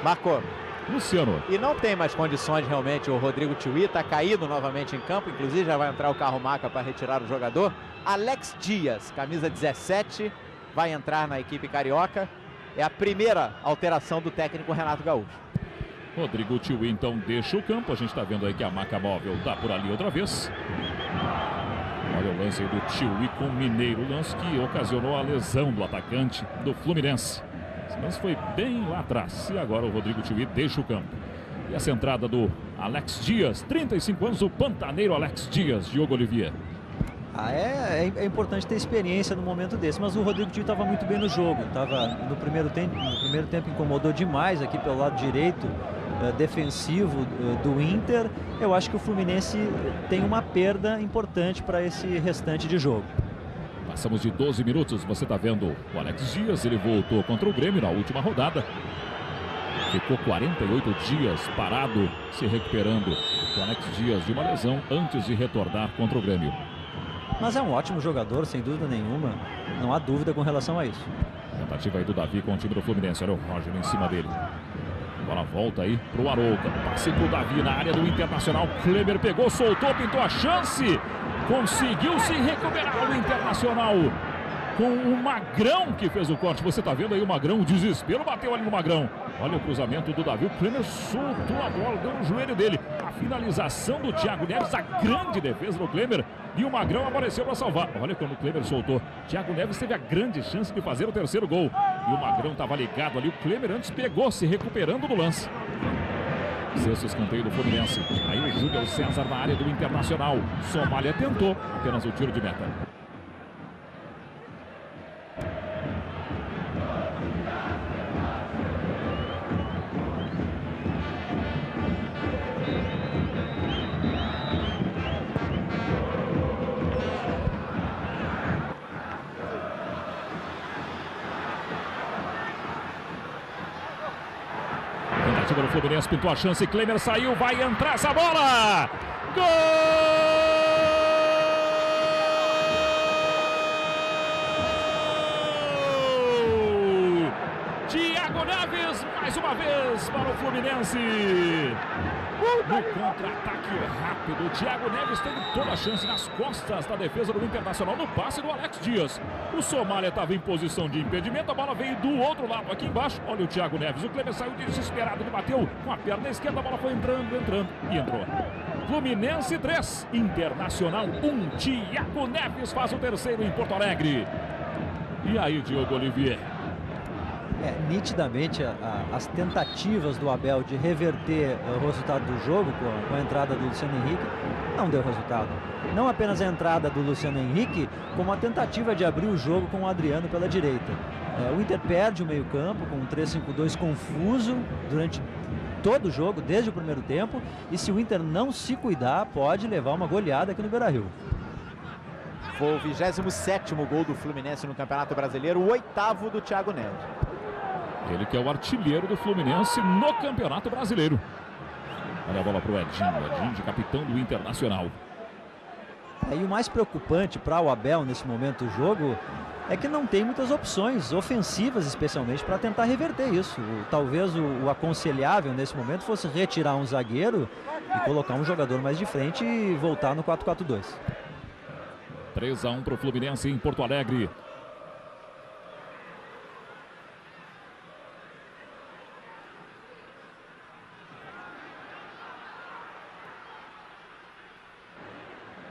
Marcou. Luciano. E não tem mais condições realmente. O Rodrigo Tiwi está caído novamente em campo. Inclusive já vai entrar o carro Maca para retirar o jogador. Alex Dias, camisa 17, vai entrar na equipe carioca. É a primeira alteração do técnico Renato Gaúcho. Rodrigo Tiwi então deixa o campo. A gente está vendo aí que a Maca Móvel está por ali outra vez. Olha o lance aí do Tiwi com o Mineiro. Lance que ocasionou a lesão do atacante do Fluminense. Esse lance foi bem lá atrás. E agora o Rodrigo Tiwi deixa o campo. E essa entrada do Alex Dias, 35 anos, o pantaneiro Alex Dias, Diogo Olivier. É importante ter experiência no momento desse, mas o Rodrigo Tiwi estava muito bem no jogo. Tava no primeiro tempo incomodou demais aqui pelo lado direito defensivo do Inter. Eu acho que o Fluminense tem uma perda importante para esse restante de jogo. Passamos de 12 minutos, você está vendo o Alex Dias, ele voltou contra o Grêmio na última rodada. Ficou 48 dias parado, se recuperando. O Alex Dias de uma lesão antes de retornar contra o Grêmio. Mas é um ótimo jogador, sem dúvida nenhuma. Não há dúvida com relação a isso. Tentativa aí do Davi com o time do Fluminense. Olha o Roger em cima dele. Agora volta aí pro Arouca. Passe pro Davi na área do Internacional. Kleber pegou, soltou, pintou a chance. Conseguiu se recuperar o Internacional com o Magrão que fez o corte. Você está vendo aí o Magrão, o desespero bateu ali no Magrão. Olha o cruzamento do Davi, o Klemer soltou a bola, deu no joelho dele. A finalização do Thiago Neves, a grande defesa do Klemer. E o Magrão apareceu para salvar. Olha quando o Klemer soltou. Thiago Neves teve a grande chance de fazer o terceiro gol. E o Magrão estava ligado ali. O Klemer antes pegou, se recuperando do lance. Sexto escanteio do Fluminense. Aí o Júlio César na área do Internacional. Somália tentou apenas o tiro de meta. Tentativa do Fluminense, pintou a chance, Klemer saiu, vai entrar essa bola! Gol! Thiago Neves, mais uma vez para o Fluminense. No contra-ataque rápido, o Thiago Neves teve toda a chance nas costas da defesa do Internacional, no passe do Alex Dias. O Somália estava em posição de impedimento, a bola veio do outro lado, aqui embaixo. Olha o Thiago Neves, o Kleber saiu desesperado, ele bateu com a perna esquerda, a bola foi entrando e entrou. Fluminense 3, Internacional 1. Thiago Neves faz o terceiro em Porto Alegre. E aí, Diogo Olivier? Nitidamente as tentativas do Abel de reverter o resultado do jogo com a entrada do Luciano Henrique não deu resultado. Não apenas a entrada do Luciano Henrique, como a tentativa de abrir o jogo com o Adriano pela direita. O Inter perde o meio-campo com um 3-5-2 confuso durante todo o jogo, desde o primeiro tempo, e se o Inter não se cuidar, pode levar uma goleada aqui no Beira-Rio. Foi o 27º gol do Fluminense no Campeonato Brasileiro, o 8º do Thiago Neves. Ele que é o artilheiro do Fluminense no Campeonato Brasileiro. Olha a bola para o Edinho de capitão do Internacional. E o mais preocupante para o Abel nesse momento do jogo é que não tem muitas opções ofensivas, especialmente para tentar reverter isso. Talvez o aconselhável nesse momento fosse retirar um zagueiro e colocar um jogador mais de frente e voltar no 4-4-2. 3-1 para o Fluminense em Porto Alegre.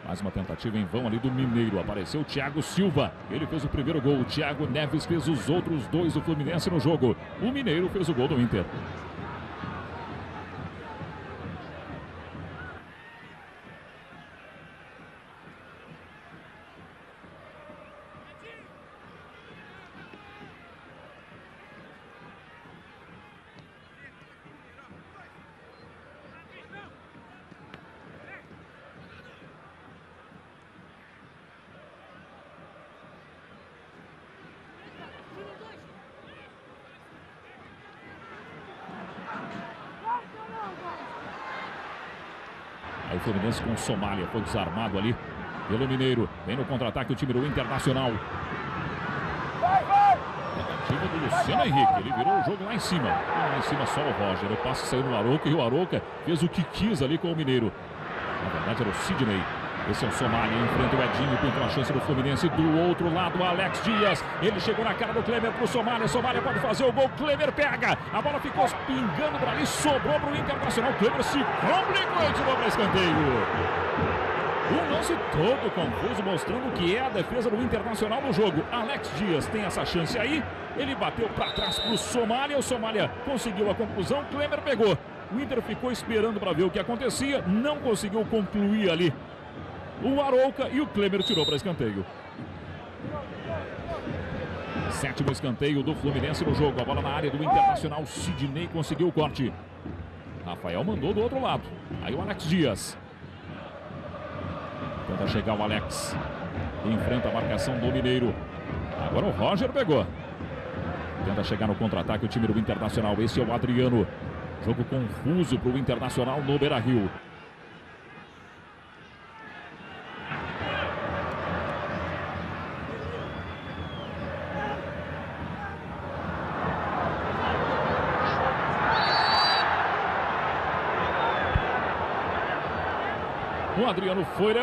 Mais uma tentativa em vão ali do Mineiro. Apareceu o Thiago Silva. Ele fez o primeiro gol. O Thiago Neves fez os outros dois do Fluminense no jogo. O Mineiro fez o gol do Inter. Aí o Fluminense com o Somália, foi desarmado ali pelo Mineiro. Vem no contra-ataque o time do Internacional. Tentativa do Luciano Henrique, ele virou o jogo lá em cima. Lá em cima só o Roger, o passe saiu no Arouca e o Arouca fez o que quis ali com o Mineiro. Na verdade era o Sidney. Esse é o Somália, enfrenta o Edinho, pintou a chance do Fluminense. Do outro lado, Alex Dias. Ele chegou na cara do Klemer pro Somália. Somália pode fazer o gol. Klemer pega. A bola ficou pingando por ali, sobrou pro Internacional. Klemer se complicou e tirou para escanteio. Um lance todo confuso, mostrando o que é a defesa do Internacional no jogo. Alex Dias tem essa chance aí. Ele bateu para trás pro Somália. O Somália conseguiu a conclusão. Klemer pegou. O Inter ficou esperando para ver o que acontecia. Não conseguiu concluir ali o Arouca e o Klemer tirou para escanteio. Sétimo escanteio do Fluminense no jogo. A bola na área do Internacional. Sidney conseguiu o corte. Rafael mandou do outro lado. Aí o Alex Dias. Tenta chegar o Alex. Enfrenta a marcação do Mineiro. Agora o Roger pegou. Tenta chegar no contra-ataque o time do Internacional. Esse é o Adriano. Jogo confuso para o Internacional no Beira-Rio. O Adriano foi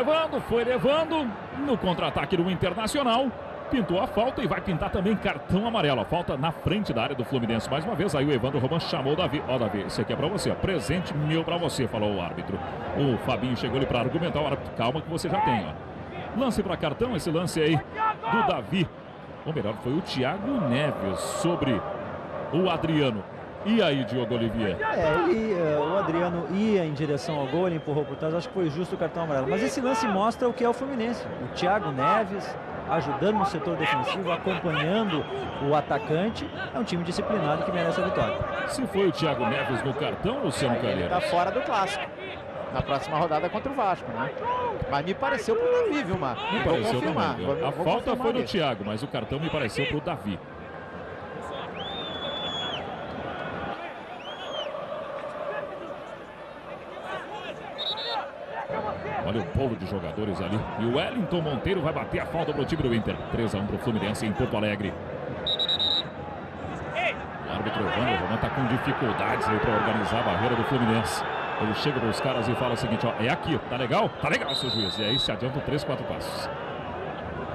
levando. No contra-ataque do Internacional. Pintou a falta e vai pintar também cartão amarelo. A falta na frente da área do Fluminense. Mais uma vez, aí o Evandro Roman chamou o Davi. Ó, Davi, esse aqui é pra você. Presente meu pra você, falou o árbitro. O Fabinho chegou ali pra argumentar. O árbitro, calma que você já tem, ó. Lance pra cartão, esse lance aí do Davi. Ou melhor, foi o Thiago Neves sobre o Adriano. E aí, Diogo Olivier? O Adriano ia em direção ao gol, ele empurrou por trás, acho que foi justo o cartão amarelo. Mas esse lance mostra o que é o Fluminense. O Thiago Neves ajudando no setor defensivo, acompanhando o atacante. É um time disciplinado que merece a vitória. Se foi o Thiago Neves no cartão, Luciano Calheiros? Ele tá fora do clássico. Na próxima rodada contra o Vasco, né? Mas me pareceu pro Davi, viu, Marco? Me pareceu também. A falta foi do ali. Thiago, mas o cartão me pareceu pro Davi. Olha o povo de jogadores ali. E o Wellington Monteiro vai bater a falta pro time do Inter. 3-1 pro Fluminense em Porto Alegre. O árbitro Evandro Roman tá com dificuldades aí para organizar a barreira do Fluminense. Ele chega para os caras e fala o seguinte, ó, é aqui, tá legal? Tá legal, seu juiz. E aí se adiantam 3, 4 passos.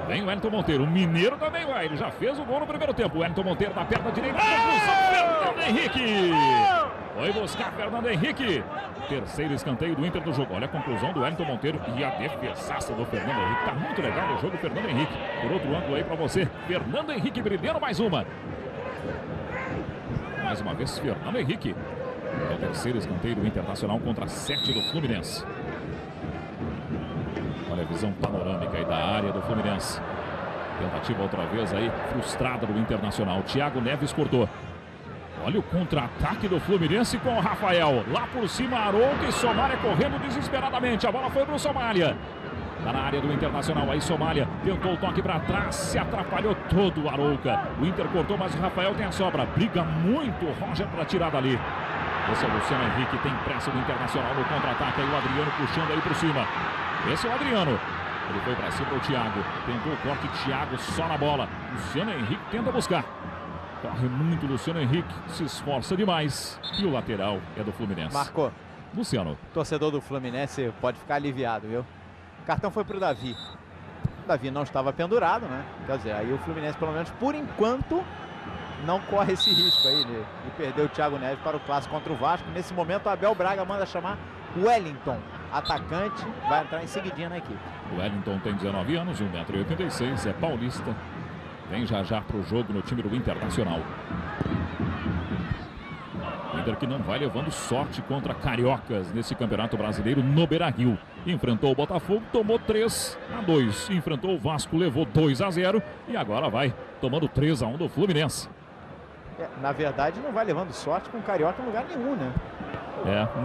Vem o Wellington Monteiro, o mineiro também vai, ele já fez o gol no primeiro tempo. O Wellington Monteiro na perna direita, Fernando Henrique. Foi buscar Fernando Henrique. Terceiro escanteio do Inter do jogo. Olha a conclusão do Wellington Monteiro e a defesaça do Fernando Henrique. Tá muito legal no jogo, Fernando Henrique. Por outro ângulo aí pra você, Fernando Henrique brilhando mais uma. Mais uma vez, Fernando Henrique. É o terceiro escanteio do Internacional contra 7 do Fluminense. Olha a visão panorâmica aí da área do Fluminense. Tentativa outra vez aí, frustrada do Internacional. Thiago Neves cortou. Olha o contra-ataque do Fluminense com o Rafael. Lá por cima, Arouca e Somália correndo desesperadamente. A bola foi pro Somália. Tá na área do Internacional, aí Somália tentou o toque para trás, se atrapalhou todo o Arouca. O Inter cortou, mas o Rafael tem a sobra. Briga muito o Roger para tirar dali. Esse é o Luciano Henrique, tem pressa do Internacional no contra-ataque. Aí o Adriano puxando aí por cima. Esse é o Adriano. Ele foi para cima do Thiago. Tentou o corte, Thiago só na bola. Luciano Henrique tenta buscar. Corre muito Luciano Henrique, se esforça demais. E o lateral é do Fluminense. Marcou. Luciano. Torcedor do Fluminense pode ficar aliviado, viu? O cartão foi pro Davi. O Davi não estava pendurado, né? Quer dizer, aí o Fluminense, pelo menos por enquanto, não corre esse risco aí de perder o Thiago Neves para o clássico contra o Vasco. Nesse momento, o Abel Braga manda chamar Wellington, atacante, vai entrar em seguidinha na equipe. O Wellington tem 19 anos, 1,86 m, é paulista. Vem já para o jogo no time do Internacional. O Inter que não vai levando sorte contra cariocas nesse Campeonato Brasileiro no Beira-Rio. Enfrentou o Botafogo, tomou 3-2. Enfrentou o Vasco, levou 2-0 e agora vai tomando 3-1 do Fluminense. Na verdade, não vai levando sorte com o carioca em lugar nenhum, né?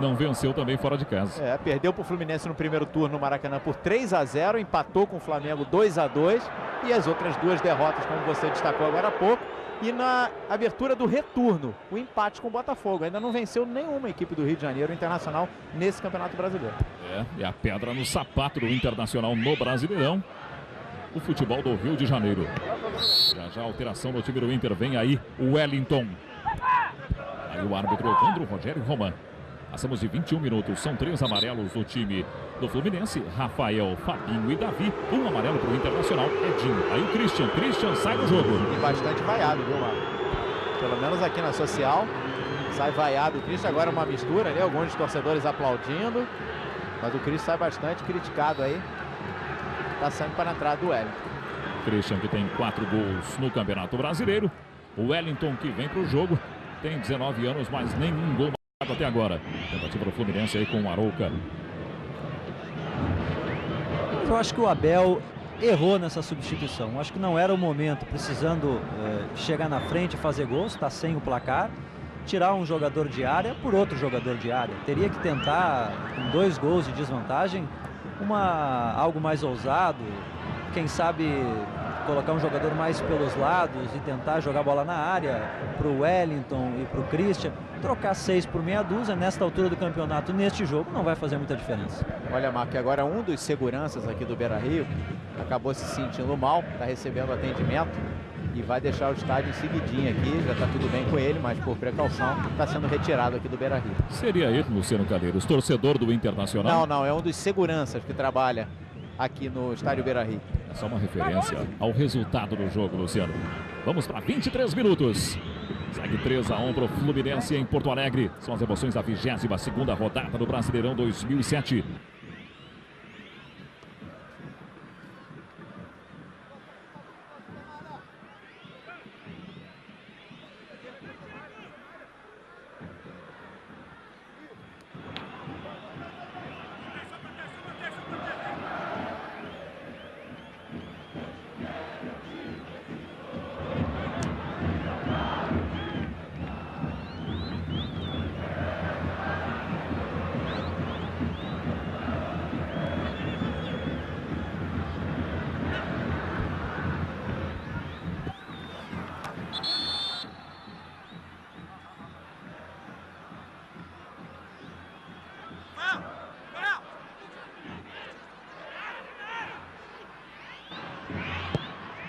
Não venceu também fora de casa. Perdeu para o Fluminense no primeiro turno no Maracanã por 3-0, empatou com o Flamengo 2-2 e as outras duas derrotas, como você destacou agora há pouco. E na abertura do retorno, o empate com o Botafogo. Ainda não venceu nenhuma equipe do Rio de Janeiro Internacional nesse Campeonato Brasileiro. É a pedra no sapato do Internacional no Brasileirão. O futebol do Rio de Janeiro. Já a alteração no time do Inter. Vem aí o Wellington. Aí o árbitro Evandro Rogério Roman. Passamos de 21 minutos, são 3 amarelos do time do Fluminense. Rafael, Fabinho e Davi. Um amarelo para o Internacional, Edinho. Aí o Christian sai do jogo. E bastante vaiado, viu, Marco? Pelo menos aqui na social, sai vaiado o Christian. Agora uma mistura ali, alguns torcedores aplaudindo. Mas o Christian sai bastante criticado aí. Tá saindo para a entrada do Wellington. Christian que tem 4 gols no Campeonato Brasileiro. O Wellington que vem para o jogo. Tem 19 anos, mas nenhum gol até agora. Tentativa do Fluminense aí com o Arouca. Eu acho que o Abel errou nessa substituição. Acho que não era o momento, precisando chegar na frente e fazer gols, está sem o placar, tirar um jogador de área por outro jogador de área. Teria que tentar, com 2 gols de desvantagem, algo mais ousado, quem sabe colocar um jogador mais pelos lados e tentar jogar bola na área para o Wellington e para o Christian. Trocar 6 por meia dúzia nesta altura do campeonato, neste jogo, não vai fazer muita diferença. Olha, Marco, agora um dos seguranças aqui do Beira-Rio acabou se sentindo mal, está recebendo atendimento. e vai deixar o estádio em seguidinha aqui. Já está tudo bem com ele, mas por precaução está sendo retirado aqui do Beira-Rio. Seria ele, Luciano Calheiros, torcedor do Internacional? Não, é um dos seguranças que trabalha aqui no estádio Beira-Rio. É só uma referência ao resultado do jogo, Luciano. Vamos para 23 minutos. Segue 3-1 para o Fluminense em Porto Alegre. São as emoções da 22ª rodada do Brasileirão 2007.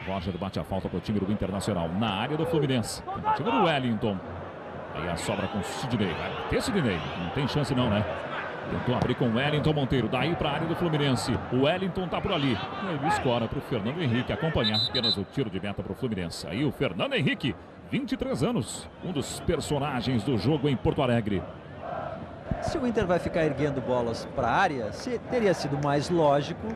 Roger bate a falta para o time do Internacional na área do Fluminense. Tentativa do Wellington. Aí a sobra com o Sidney. Vai bater Sidney. Não tem chance não, né? Tentou abrir com o Wellington Monteiro. Daí para a área do Fluminense. O Wellington tá por ali. E aí ele escora para o Fernando Henrique acompanhar apenas o tiro de meta para o Fluminense. Aí o Fernando Henrique, 23 anos. Um dos personagens do jogo em Porto Alegre. Se o Inter vai ficar erguendo bolas para a área, teria sido mais lógico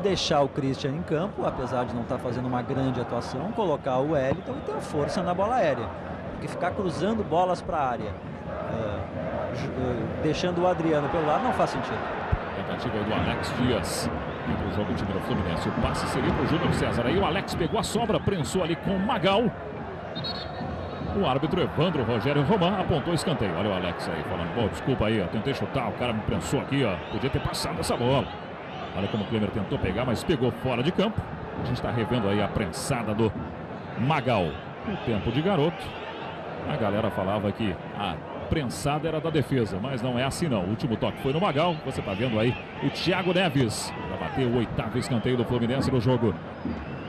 deixar o Christian em campo, apesar de não estar fazendo uma grande atuação, colocar o Wellington e ter força na bola aérea. Porque ficar cruzando bolas para a área, deixando o Adriano pelo lado, não faz sentido. Tentativa do Alex Dias. Para o jogo do time do Fluminense. O passe seria para o Júnior César. Aí o Alex pegou a sobra, prensou ali com o Magal. O árbitro Evandro Rogério Roman apontou o escanteio. Olha o Alex aí falando, pô, desculpa aí, ó, tentei chutar, o cara me prensou aqui, ó, podia ter passado essa bola. Olha como o Klemer tentou pegar, mas pegou fora de campo. A gente está revendo aí a prensada do Magal. O tempo de garoto. A galera falava que a prensada era da defesa, mas não é assim não. O último toque foi no Magal. Você está vendo aí o Thiago Neves para bater o 8º escanteio do Fluminense no jogo.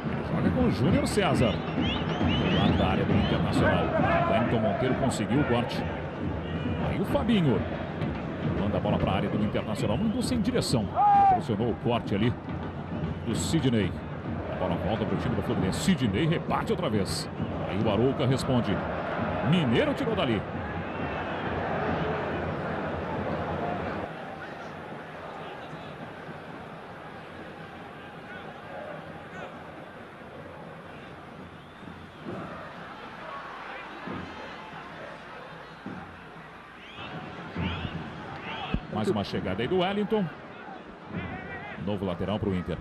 Ele joga com o Júnior César. Do lado da área do Internacional. O Wellington Monteiro conseguiu o corte. Aí o Fabinho. Manda a bola para a área do Internacional. Mandou sem direção. Proporcionou o corte ali do Sidney. A bola volta para o time do Fluminense. Sidney rebate outra vez. Aí o Arouca responde. Mineiro tirou dali. Mais uma chegada aí do Wellington. Novo lateral para o Inter.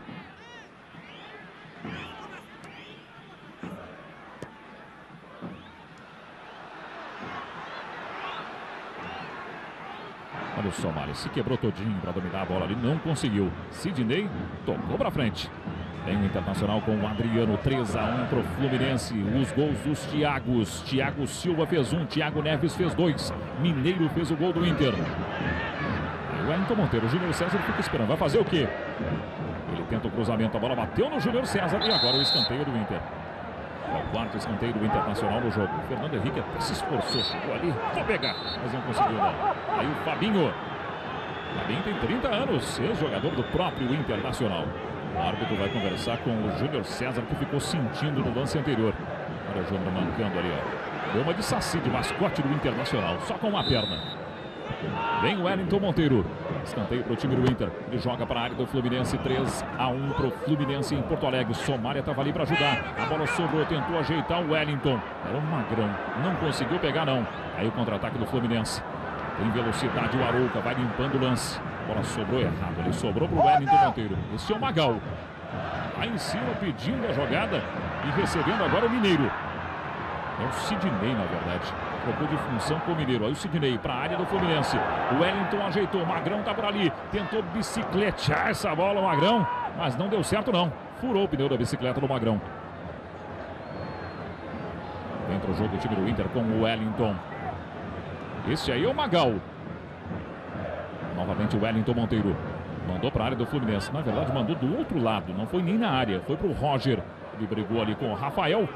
Olha o Somália, se quebrou todinho para dominar a bola ali, não conseguiu. Sidney tocou para frente. Tem o Internacional com o Adriano, 3-1 para o Fluminense. Os gols dos Thiagos. Thiago Silva fez 1, Thiago Neves fez 2. Mineiro fez o gol do Inter. O Wellington Monteiro, o Júnior César fica esperando. Vai fazer o quê? Ele tenta o cruzamento, a bola bateu no Júnior César e agora o escanteio do Inter. É o 4º escanteio do Internacional no jogo. O Fernando Henrique até se esforçou, chegou ali, vou pegar, mas não conseguiu não. Aí o Fabinho. O Fabinho tem 30 anos, ex-jogador do próprio Internacional. O árbitro vai conversar com o Júnior César, que ficou sentindo no lance anterior. Olha o Júnior mancando ali, ó. Deu uma de Saci, de mascote do Internacional, só com uma perna. Vem o Wellington Monteiro. Escanteio para o time do Inter. Ele joga para a área do Fluminense. 3-1 para o Fluminense em Porto Alegre. Somália estava ali para ajudar. A bola sobrou, tentou ajeitar o Wellington. Era um magrão. Não conseguiu pegar, não. Aí o contra-ataque do Fluminense. Tem velocidade o Arouca. Vai limpando o lance. A bola sobrou errado. Ele sobrou para o Wellington Monteiro. Esse é o Magal. Lá em cima pedindo a jogada e recebendo agora o Mineiro. É o Sidney, na verdade. Trocou de função com o Mineiro. Aí o Sidney para a área do Fluminense. O Wellington ajeitou. O Magrão tá por ali. Tentou bicicletear essa bola, o Magrão. Mas não deu certo, não. Furou o pneu da bicicleta do Magrão. Entra o jogo do time do Inter com o Wellington. Esse aí é o Magal. Novamente o Wellington Monteiro. Mandou para a área do Fluminense. Na verdade, mandou do outro lado. Não foi nem na área. Foi para o Roger. Ele brigou ali com o Rafael.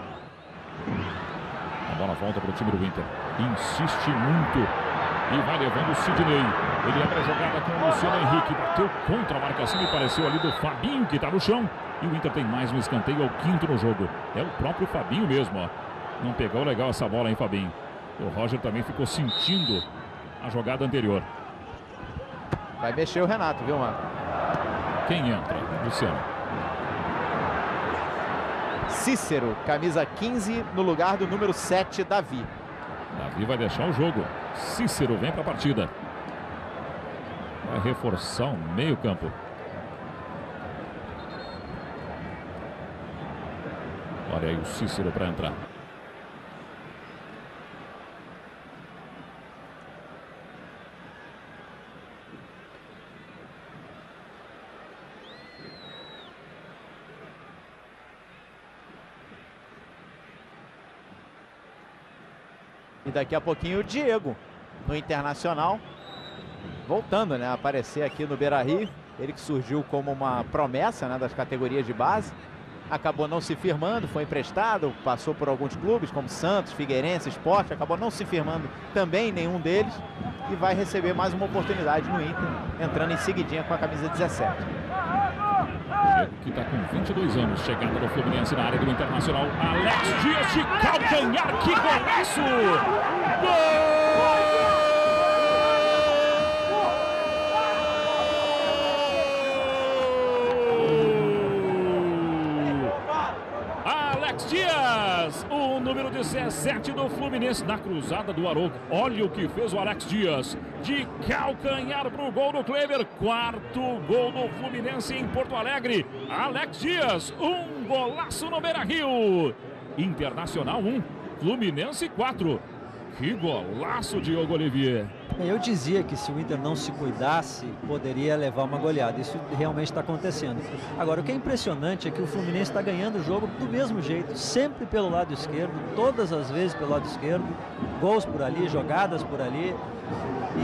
A bola volta para o time do Inter. Insiste muito. E vai levando o Sidney. Ele abre a jogada com o Luciano Henrique. Bateu contra a marcação e pareceu ali do Fabinho, que está no chão. E o Inter tem mais um escanteio, é o quinto no jogo. É o próprio Fabinho mesmo, ó. Não pegou legal essa bola, hein, Fabinho? O Roger também ficou sentindo a jogada anterior. Vai mexer o Renato, viu, Marco? Quem entra? Luciano. Cícero, camisa 15, no lugar do número 7, Davi. Davi vai deixar o jogo. Cícero vem para a partida. Vai reforçar o meio campo. Olha aí o Cícero para entrar. E daqui a pouquinho o Diego, no Internacional, voltando, né, a aparecer aqui no Beira-Rio. Ele que surgiu como uma promessa, né, das categorias de base. Acabou não se firmando, foi emprestado, passou por alguns clubes como Santos, Figueirense, Sport, acabou não se firmando também em nenhum deles. E vai receber mais uma oportunidade no Inter, entrando em seguidinha com a camisa 17. Diego, que está com 22 anos, chegada do Fluminense na área do Internacional. Alex Dias de calcanhar, que golaço! Gol! Alex Dias, o número 17 do Fluminense na cruzada do Arouca. Olha o que fez o Alex Dias, de calcanhar para o gol do Kleber. Quarto gol do Fluminense em Porto Alegre. Alex Dias, um golaço no Beira-Rio. Internacional 1, Fluminense 4. Que golaço, Diogo Olivier. Eu dizia que se o Inter não se cuidasse, poderia levar uma goleada. Isso realmente está acontecendo. Agora, o que é impressionante é que o Fluminense está ganhando o jogo do mesmo jeito, sempre pelo lado esquerdo, todas as vezes pelo lado esquerdo, gols por ali, jogadas por ali.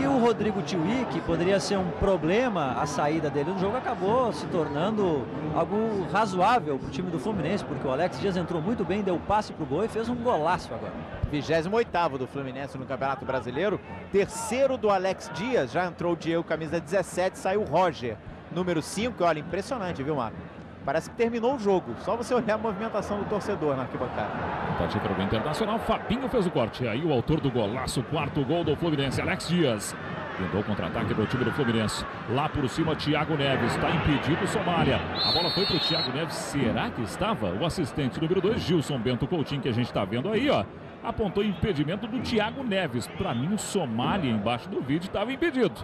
E o Rodrigo Tiuí, que poderia ser um problema a saída dele no jogo, acabou se tornando algo razoável para o time do Fluminense, porque o Alex Dias entrou muito bem, deu passe para o gol e fez um golaço agora. 28º do Fluminense no Campeonato Brasileiro, terceiro do Alex Dias, já entrou o Diego, camisa 17, saiu o Roger, número 5, olha, impressionante, viu, Marco? Parece que terminou o jogo, só você olhar a movimentação do torcedor na arquibancada. Tentativa do Internacional, Fabinho fez o corte, aí o autor do golaço, quarto gol do Fluminense, Alex Dias. Tentou o contra-ataque do time do Fluminense. Lá por cima, Thiago Neves. Está impedido o Somália. A bola foi para o Thiago Neves. Será que estava? O assistente número 2, Gilson Bento Coutinho, que a gente está vendo aí, ó, apontou impedimento do Thiago Neves. Para mim, o Somália embaixo do vídeo estava impedido.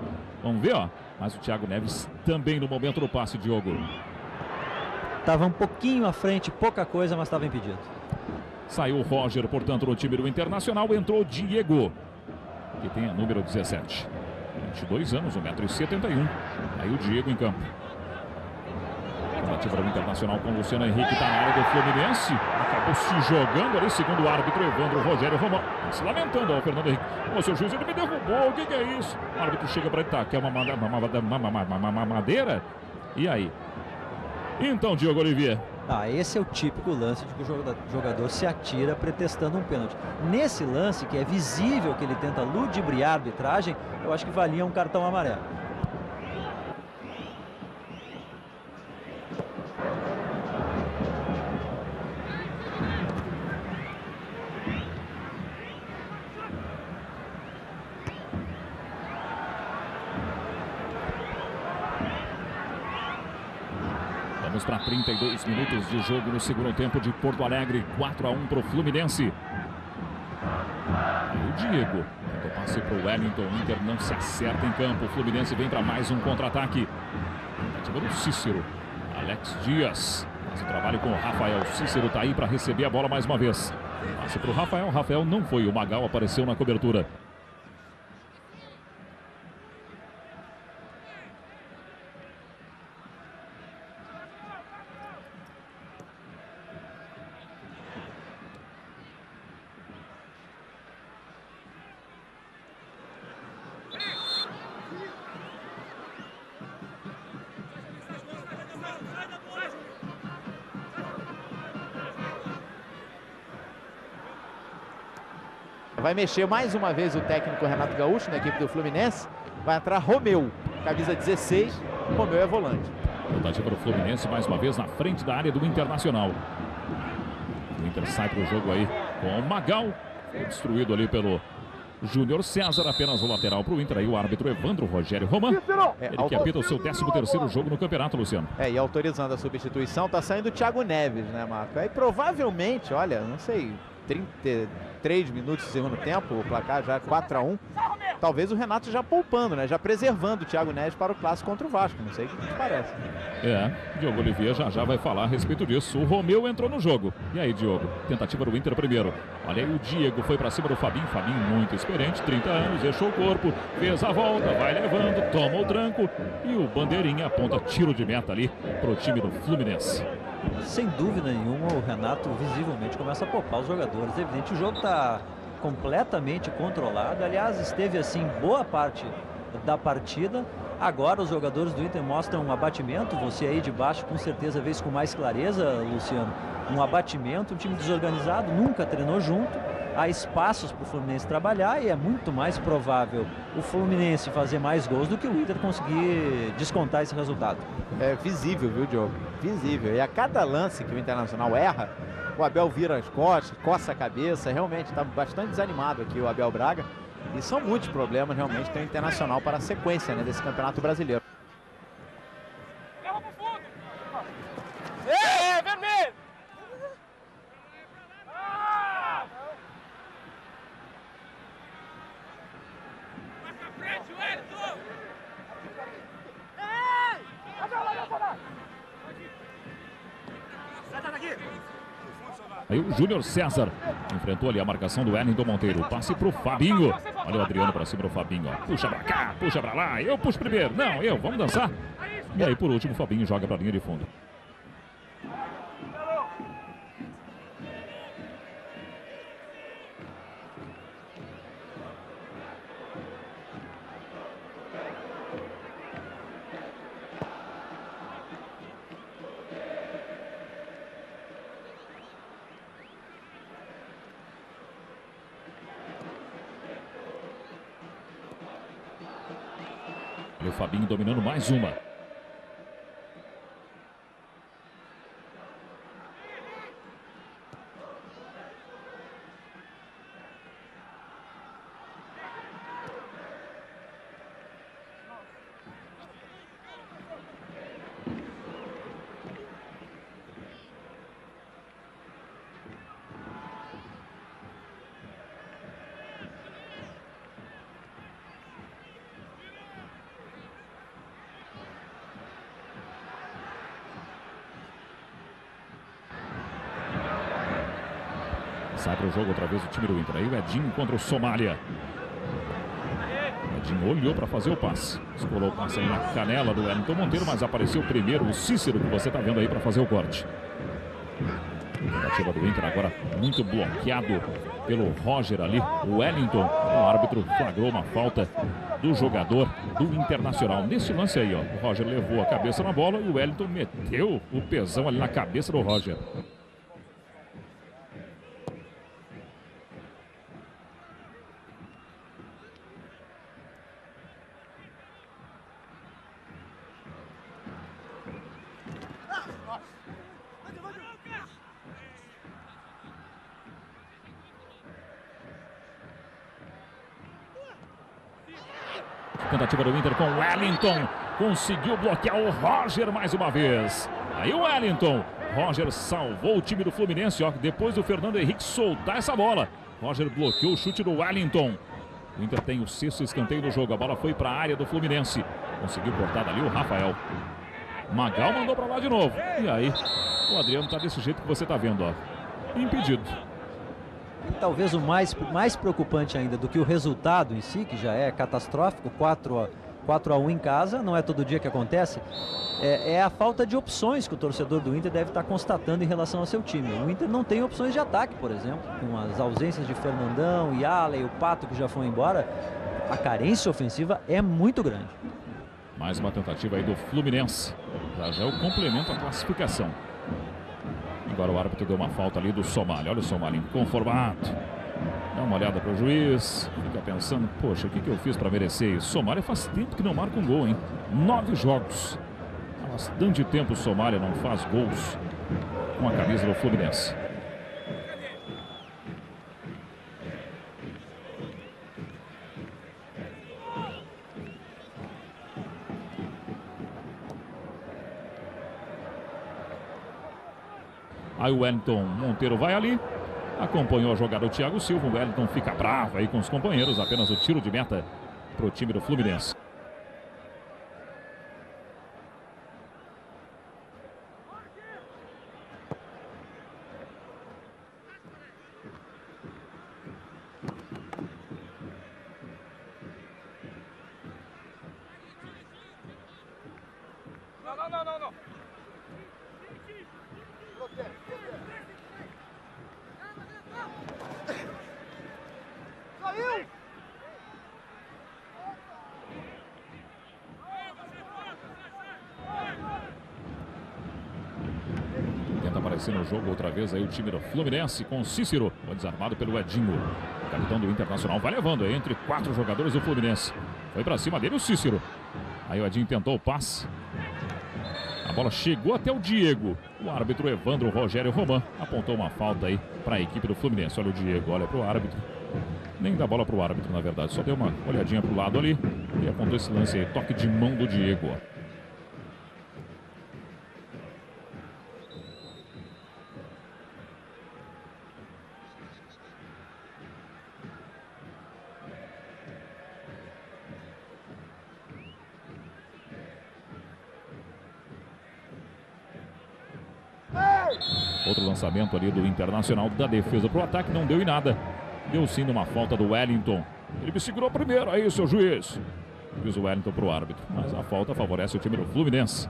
Vamos ver, ó. Mas o Thiago Neves também no momento do passe, Diogo. Estava um pouquinho à frente, pouca coisa, mas estava impedido. Saiu o Roger, portanto, no time do Internacional. Entrou o Diego, que tem a número 17. 22 anos, 1,71 m. Aí o Diego em campo. Tentativa do Internacional com o Luciano Henrique, está na área do Fluminense. Acabou se jogando ali, segundo o árbitro Evandro Rogério Romão. Se lamentando, ó, o Fernando Henrique. Ô, seu juiz, ele me derrubou, o que é isso? O árbitro chega para ele, tá, quer uma madeira? E aí? Então, Diogo Olivier. Esse é o típico lance de que o jogador se atira pretextando um pênalti. Nesse lance, que é visível que ele tenta ludibriar a arbitragem, eu acho que valia um cartão amarelo. Vamos para 32 minutos de jogo no segundo tempo de Porto Alegre. 4-1 para o Fluminense. E o Diego tenta o passe para o Wellington. O Inter não se acerta em campo. O Fluminense vem para mais um contra-ataque. Tentativa do Cícero. Alex Dias faz o trabalho com o Rafael. Cícero está aí para receber a bola mais uma vez. Passe para o Rafael. Rafael não foi. O Magal apareceu na cobertura. Vai mexer mais uma vez o técnico Renato Gaúcho na equipe do Fluminense. Vai entrar Romeu, camisa 16. Romeu é volante. Tentativa do Fluminense mais uma vez na frente da área do Internacional. O Inter sai para o jogo aí com o Magal. Foi destruído ali pelo Júnior César. Apenas o lateral para o Inter. Aí o árbitro Evandro Rogério Roman. Ele que apita o seu 13º jogo no campeonato, Luciano. E autorizando a substituição, tá saindo o Thiago Neves, né, Marco? Aí provavelmente, olha, não sei, 33 minutos do segundo tempo, o placar já 4-1. Talvez o Renato já poupando, né? Já preservando o Thiago Neves para o clássico contra o Vasco. Não sei o que te parece. Diogo Oliveira já vai falar a respeito disso. O Romeu entrou no jogo. E aí, Diogo? Tentativa do Inter primeiro. Olha aí, o Diego foi para cima do Fabinho. Fabinho muito experiente, 30 anos, deixou o corpo, fez a volta, vai levando, toma o tranco. E o Bandeirinha aponta tiro de meta ali para o time do Fluminense. Sem dúvida nenhuma, o Renato visivelmente começa a poupar os jogadores. É evidente, o jogo está completamente controlado. Aliás, esteve assim boa parte da partida. Agora os jogadores do Inter mostram um abatimento. Você aí de baixo com certeza vê isso com mais clareza, Luciano. Um abatimento, um time desorganizado, nunca treinou junto. Há espaços para o Fluminense trabalhar e é muito mais provável o Fluminense fazer mais gols do que o Inter conseguir descontar esse resultado. É visível, viu, Diogo? Visível. E a cada lance que o Internacional erra, o Abel vira as costas, coça a cabeça. Realmente está bastante desanimado aqui o Abel Braga. E são muitos problemas realmente tem o Internacional para a sequência, né, desse Campeonato Brasileiro. Vermelho! Aí o Júnior César enfrentou ali a marcação do Wellington Monteiro. Passe pro Fabinho. Olha o Adriano para cima do Fabinho. Ó. Puxa pra cá, puxa pra lá. Eu puxo primeiro. Não, eu. Vamos dançar. E aí por último o Fabinho joga pra linha de fundo. E o Fabinho dominando mais uma. Sai para o jogo outra vez o time do Inter. Aí o Edinho contra o Somália. O Edinho olhou para fazer o passe. Escolou o passe aí na canela do Wellington Monteiro, mas apareceu primeiro o Cícero, que você está vendo aí para fazer o corte. Tentativa do Inter agora muito bloqueado pelo Roger ali. O Wellington, o árbitro flagrou uma falta do jogador do Internacional. Nesse lance aí, ó, o Roger levou a cabeça na bola e o Wellington meteu o pesão ali na cabeça do Roger. Tentativa do Inter com o Wellington. Conseguiu bloquear o Roger mais uma vez. Aí o Wellington. Roger salvou o time do Fluminense. Ó, depois do Fernando Henrique soltar essa bola. Roger bloqueou o chute do Wellington. O Inter tem o 6º escanteio do jogo. A bola foi para a área do Fluminense. Conseguiu cortar dali o Rafael. Magal mandou para lá de novo. E aí o Adriano tá desse jeito que você tá vendo, ó. Impedido. E talvez o mais preocupante ainda do que o resultado em si, que já é catastrófico, 4-1 em casa, não é todo dia que acontece, é a falta de opções que o torcedor do Inter deve estar constatando em relação ao seu time. O Inter não tem opções de ataque, por exemplo, com as ausências de Fernandão, Yala e o Pato, que já foram embora. A carência ofensiva é muito grande. Mais uma tentativa aí do Fluminense. Já é o complemento à classificação. Agora o árbitro deu uma falta ali do Somália. Olha o Somália inconformado. Dá uma olhada para o juiz, fica pensando, poxa, o que eu fiz para merecer isso? Somália faz tempo que não marca um gol, hein? 9 jogos. Há bastante tempo o Somália não faz gols com a camisa do Fluminense. Aí o Wellington Monteiro vai ali, acompanhou a jogada do Thiago Silva. O Wellington fica bravo aí com os companheiros, apenas o tiro de meta para o time do Fluminense. Não. Saiu! Tenta aparecer no jogo outra vez aí o time do Fluminense com o Cícero. Foi desarmado pelo Edinho. O capitão do Internacional vai levando aí entre 4 jogadores do Fluminense. Foi pra cima dele o Cícero. Aí o Edinho tentou o passe. A bola chegou até o Diego. O árbitro Evandro Rogério Roman apontou uma falta aí para a equipe do Fluminense. Olha o Diego, olha para o árbitro. Nem dá bola para o árbitro, na verdade. Só deu uma olhadinha para o lado ali e apontou esse lance aí. Toque de mão do Diego. Outro lançamento ali do Internacional, da defesa para o ataque, não deu em nada. Deu sim numa falta do Wellington. Ele me segurou primeiro, aí seu juiz. Diz o Wellington para o árbitro, mas a falta favorece o time do Fluminense.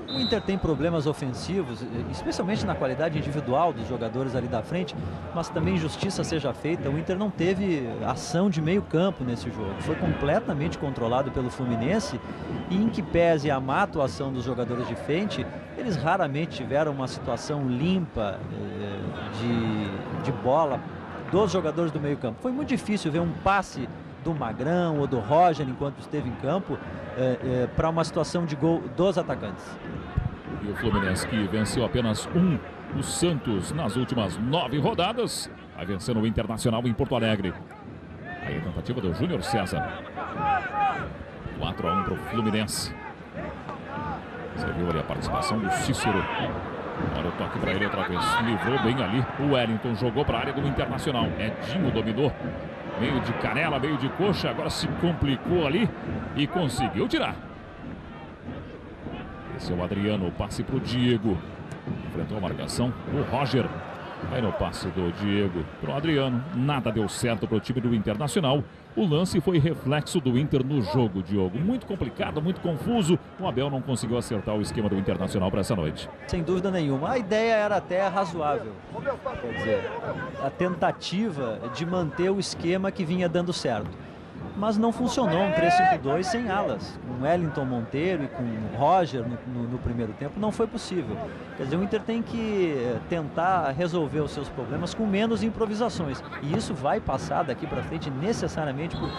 O Inter tem problemas ofensivos, especialmente na qualidade individual dos jogadores ali da frente, mas também justiça seja feita, o Inter não teve ação de meio campo nesse jogo. Foi completamente controlado pelo Fluminense e em que pese a má atuação dos jogadores de frente, eles raramente tiveram uma situação limpa de bola dos jogadores do meio campo. Foi muito difícil ver um passe do Magrão ou do Roger enquanto esteve em campo para uma situação de gol dos atacantes. E o Fluminense, que venceu apenas o Santos nas últimas 9 rodadas, vai vencendo o Internacional em Porto Alegre. Aí a tentativa do Júnior César. 4-1 para o Fluminense. Você viu ali a participação do Cícero. Olha o toque para ele outra vez. Livrou bem ali. O Wellington jogou para a área do Internacional. Edinho dominou. Meio de canela, meio de coxa. Agora se complicou ali e conseguiu tirar. Esse é o Adriano. O passe para o Diego. Enfrentou a marcação. O Roger. Aí no passe do Diego para o Adriano. Nada deu certo para o time do Internacional. O lance foi reflexo do Inter no jogo, Diogo. Muito complicado, muito confuso. O Abel não conseguiu acertar o esquema do Internacional para essa noite. Sem dúvida nenhuma. A ideia era até razoável. Quer dizer, a tentativa de manter o esquema que vinha dando certo. Mas não funcionou um 3-5-2 sem alas. Com Wellington Monteiro e com Roger no primeiro tempo não foi possível. Quer dizer, o Inter tem que tentar resolver os seus problemas com menos improvisações. E isso vai passar daqui para frente necessariamente por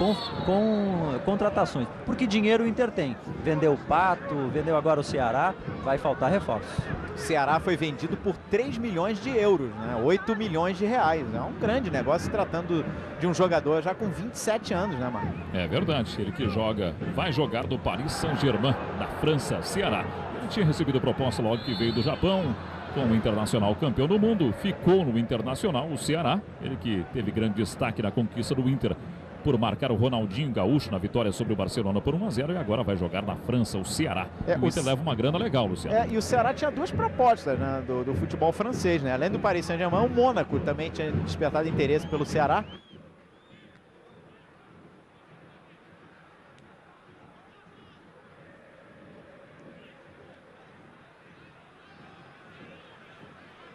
contratações. Porque dinheiro o Inter tem. Vendeu o Pato, vendeu agora o Ceará, vai faltar reforços. O Ceará foi vendido por 3 milhões de euros, né? 8 milhões de reais. É um grande negócio tratando de um jogador já com 27 anos, né, Marcos? É verdade. Ele que vai jogar do Paris Saint-Germain, da França, Ceará. Ele tinha recebido proposta logo que veio do Japão, com o Internacional campeão do mundo. Ficou no Internacional, o Ceará. Ele que teve grande destaque na conquista do Inter por marcar o Ronaldinho Gaúcho na vitória sobre o Barcelona por 1-0 e agora vai jogar na França, o Ceará. O Inter leva uma grana legal, Luciano. E o Ceará tinha duas propostas, né, do futebol francês, né? Além do Paris Saint-Germain, o Mônaco também tinha despertado interesse pelo Ceará.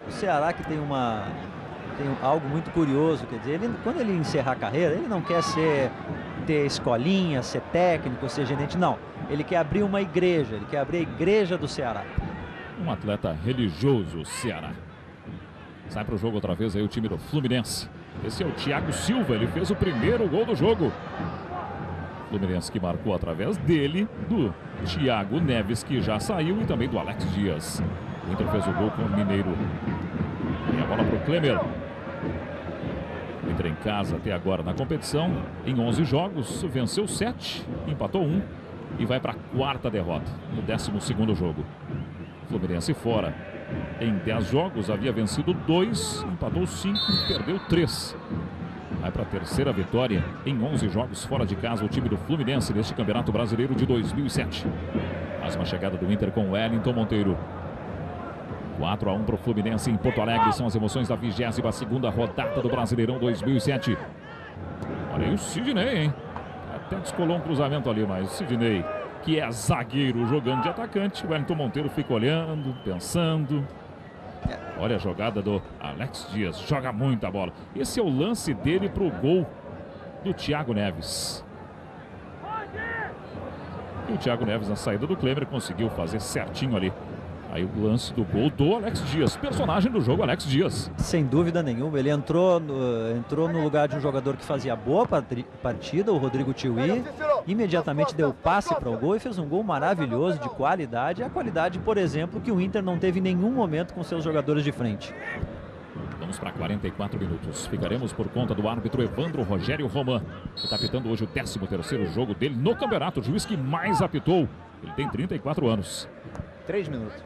O Ceará que tem algo muito curioso, quer dizer, quando ele encerrar a carreira, ele não quer ter escolinha, ser técnico, ser gerente, não. Ele quer abrir uma igreja, ele quer abrir a igreja do Ceará. Um atleta religioso, Ceará. Sai para o jogo outra vez aí o time do Fluminense. Esse é o Thiago Silva, ele fez o primeiro gol do jogo. Fluminense que marcou através dele, do Thiago Neves, que já saiu, e também do Alex Dias. O Inter fez o gol com o Mineiro. E a bola para o Klemer. O Inter em casa até agora na competição, em 11 jogos, venceu 7, empatou 1 e vai para a 4ª derrota, no 12º jogo. Fluminense fora, em 10 jogos, havia vencido 2, empatou 5 e perdeu 3. Vai para a 3ª vitória em 11 jogos fora de casa o time do Fluminense neste Campeonato Brasileiro de 2007. Mais uma chegada do Inter com o Wellington Monteiro. 4-1 para o Fluminense em Porto Alegre. São as emoções da 22ª rodada do Brasileirão 2007. Olha aí o Sidney, hein? Até descolou um cruzamento ali, mas o Sidney, que é zagueiro jogando de atacante, o Wellington Monteiro fica olhando, pensando. Olha a jogada do Alex Dias, joga muita bola. Esse é o lance dele para o gol do Thiago Neves. E o Thiago Neves, na saída do Klemer, conseguiu fazer certinho ali. Aí o lance do gol do Alex Dias, personagem do jogo, Alex Dias. Sem dúvida nenhuma, ele entrou no lugar de um jogador que fazia boa partida, o Rodrigo Tiwi. Imediatamente deu passe para o gol e fez um gol maravilhoso, de qualidade. A qualidade, por exemplo, que o Inter não teve em nenhum momento com seus jogadores de frente. Vamos para 44 minutos. Ficaremos por conta do árbitro Evandro Rogério Roman, que está apitando hoje o 13º jogo dele no campeonato. O juiz que mais apitou. Ele tem 34 anos. 3 minutos.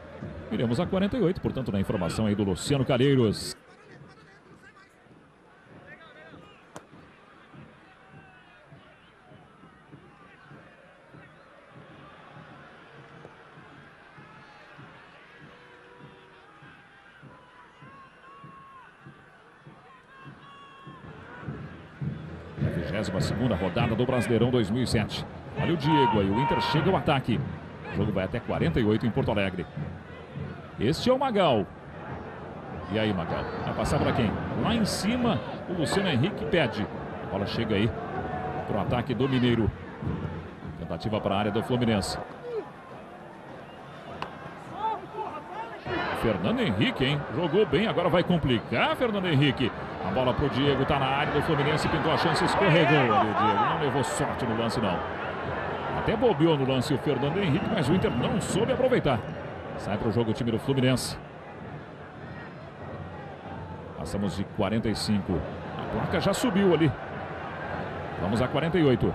Iremos a 48, portanto, na informação aí do Luciano Calheiros. A 22ª rodada do Brasileirão 2007. Olha o Diego aí, o Inter chega ao ataque. O jogo vai até 48 em Porto Alegre. Este é o Magal. E aí, Magal? Vai passar para quem? Lá em cima, o Luciano Henrique pede. A bola chega aí para o ataque do Mineiro. Tentativa para a área do Fluminense. Fernando Henrique, hein? Jogou bem, agora vai complicar, Fernando Henrique. A bola para o Diego, tá na área do Fluminense, pintou a chance, escorregou ali o Diego. Não levou sorte no lance, não. Até bobeou no lance o Fernando Henrique, mas o Inter não soube aproveitar. Sai para o jogo o time do Fluminense. Passamos de 45. A placa já subiu ali. Vamos a 48.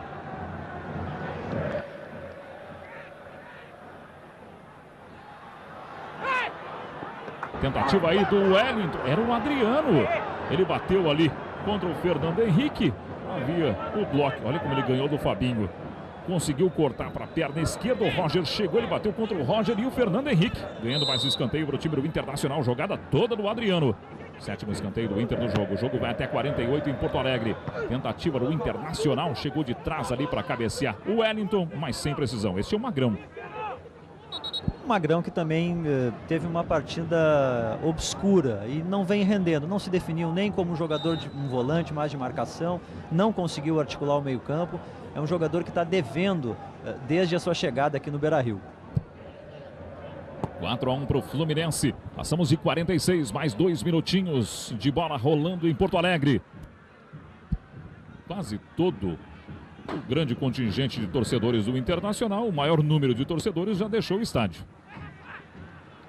Tentativa aí do Wellington. Era o Adriano. Ele bateu ali contra o Fernando Henrique. Havia o bloco. Olha como ele ganhou do Fabinho. Conseguiu cortar para a perna esquerda. O Roger chegou, ele bateu contra o Roger e o Fernando Henrique. Ganhando mais um escanteio para o time do Internacional. Jogada toda do Adriano. 7º escanteio do Inter no jogo. O jogo vai até 48 em Porto Alegre. Tentativa do Internacional. Chegou de trás ali para cabecear o Wellington, mas sem precisão. Esse é o Magrão. Magrão que também teve uma partida obscura e não vem rendendo, não se definiu nem como jogador de um volante mais de marcação, não conseguiu articular o meio-campo. É um jogador que está devendo desde a sua chegada aqui no Beira-Rio. 4-1 para o Fluminense. Passamos de 46, mais 2 minutinhos de bola rolando em Porto Alegre. Quase todo o grande contingente de torcedores do Internacional, o maior número de torcedores, já deixou o estádio.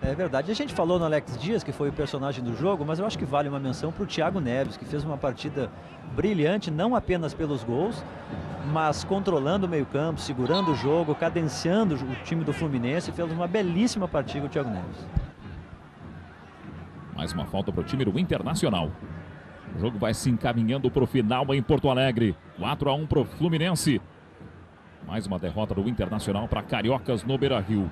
É verdade. A gente falou no Alex Dias, que foi o personagem do jogo, mas eu acho que vale uma menção para o Thiago Neves, que fez uma partida brilhante, não apenas pelos gols, mas controlando o meio-campo, segurando o jogo, cadenciando o time do Fluminense. Fez uma belíssima partida o Thiago Neves. Mais uma falta para o time do Internacional. O jogo vai se encaminhando para o final em Porto Alegre. 4-1 para o Fluminense. Mais uma derrota do Internacional para Cariocas no Beira-Rio.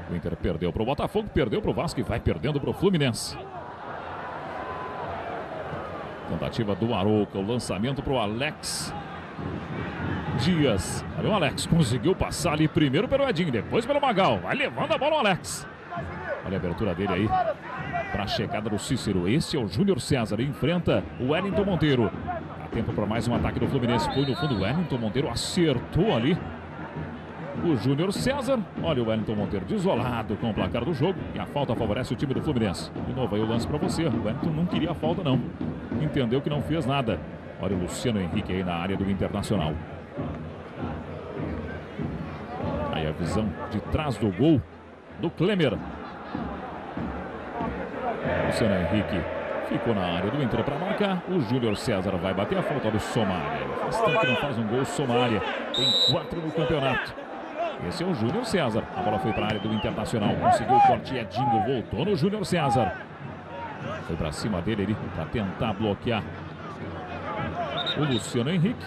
O Inter perdeu para o Botafogo, perdeu para o Vasco e vai perdendo para o Fluminense. Tentativa do Arouca, o lançamento para o Alex Dias. Olha o Alex, conseguiu passar ali primeiro pelo Edinho, depois pelo Magal. Vai levando a bola o Alex. Olha a abertura dele aí para a chegada do Cícero. Esse é o Júnior César, enfrenta o Wellington Monteiro. Há tempo para mais um ataque do Fluminense. Foi no fundo, o Wellington Monteiro acertou ali o Júnior César. Olha o Wellington Monteiro desolado com o placar do jogo. E a falta favorece o time do Fluminense. De novo aí o lance para você. O Wellington não queria a falta não. Entendeu que não fez nada. Olha o Luciano Henrique aí na área do Internacional. Aí a visão de trás do gol do Klemer. Luciano Henrique ficou na área do Inter para marcar. O Júnior César vai bater a falta do Somália. Faz tempo que não faz um gol. Somália tem 4 no campeonato. Esse é o Júnior César. A bola foi para a área do Internacional. Conseguiu o corte. Edinho voltou no Júnior César. Foi para cima dele ali para tentar bloquear o Luciano Henrique.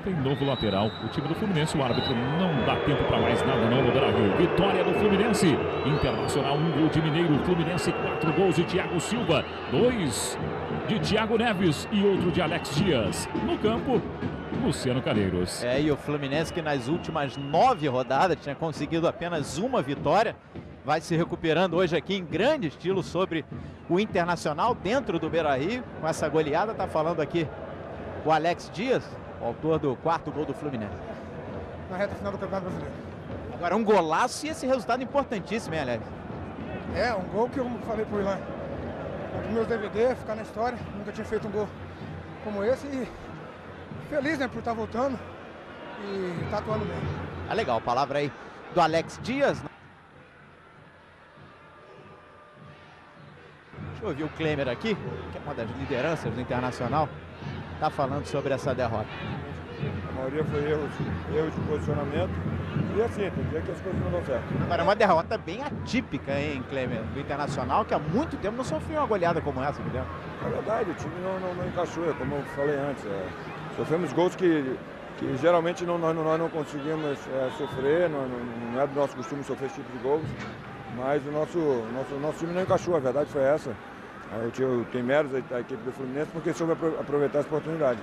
Tem novo lateral. O time do Fluminense, o árbitro não dá tempo para mais nada não no Beira-Rio. Vitória do Fluminense. Internacional, 1 gol de Mineiro. Fluminense, 4 gols de Thiago Silva. 2 de Thiago Neves e outro de Alex Dias. No campo, Luciano Calheiros. E o Fluminense, que nas últimas 9 rodadas tinha conseguido apenas uma vitória, vai se recuperando hoje aqui em grande estilo sobre o Internacional dentro do Beira-Rio. Com essa goleada, tá falando aqui o Alex Dias, o autor do 4º gol do Fluminense. Na reta final do Campeonato Brasileiro. Agora um golaço e esse resultado importantíssimo, hein, Alex? É, um gol que eu falei por lá. Para meus DVD, ficar na história. Nunca tinha feito um gol como esse e feliz, né, por estar voltando e estar atuando bem. Ah, legal, palavra aí do Alex Dias. Deixa eu ouvir o Klemer aqui, que é uma das lideranças do Internacional. Está falando sobre essa derrota. A maioria foi erros de posicionamento. E assim, tem que dizer que as coisas não dão certo. Agora, uma derrota bem atípica, hein, Klemer, do Internacional, que há muito tempo não sofreu uma goleada como essa, me deu. É verdade, o time não encaixou, como eu falei antes. Sofremos gols que geralmente nós não conseguimos sofrer, não é do nosso costume sofrer esse tipo de gols. Mas o nosso time não encaixou, a verdade foi essa. Tem méritos a equipe do Fluminense porque soube aproveitar essa oportunidade.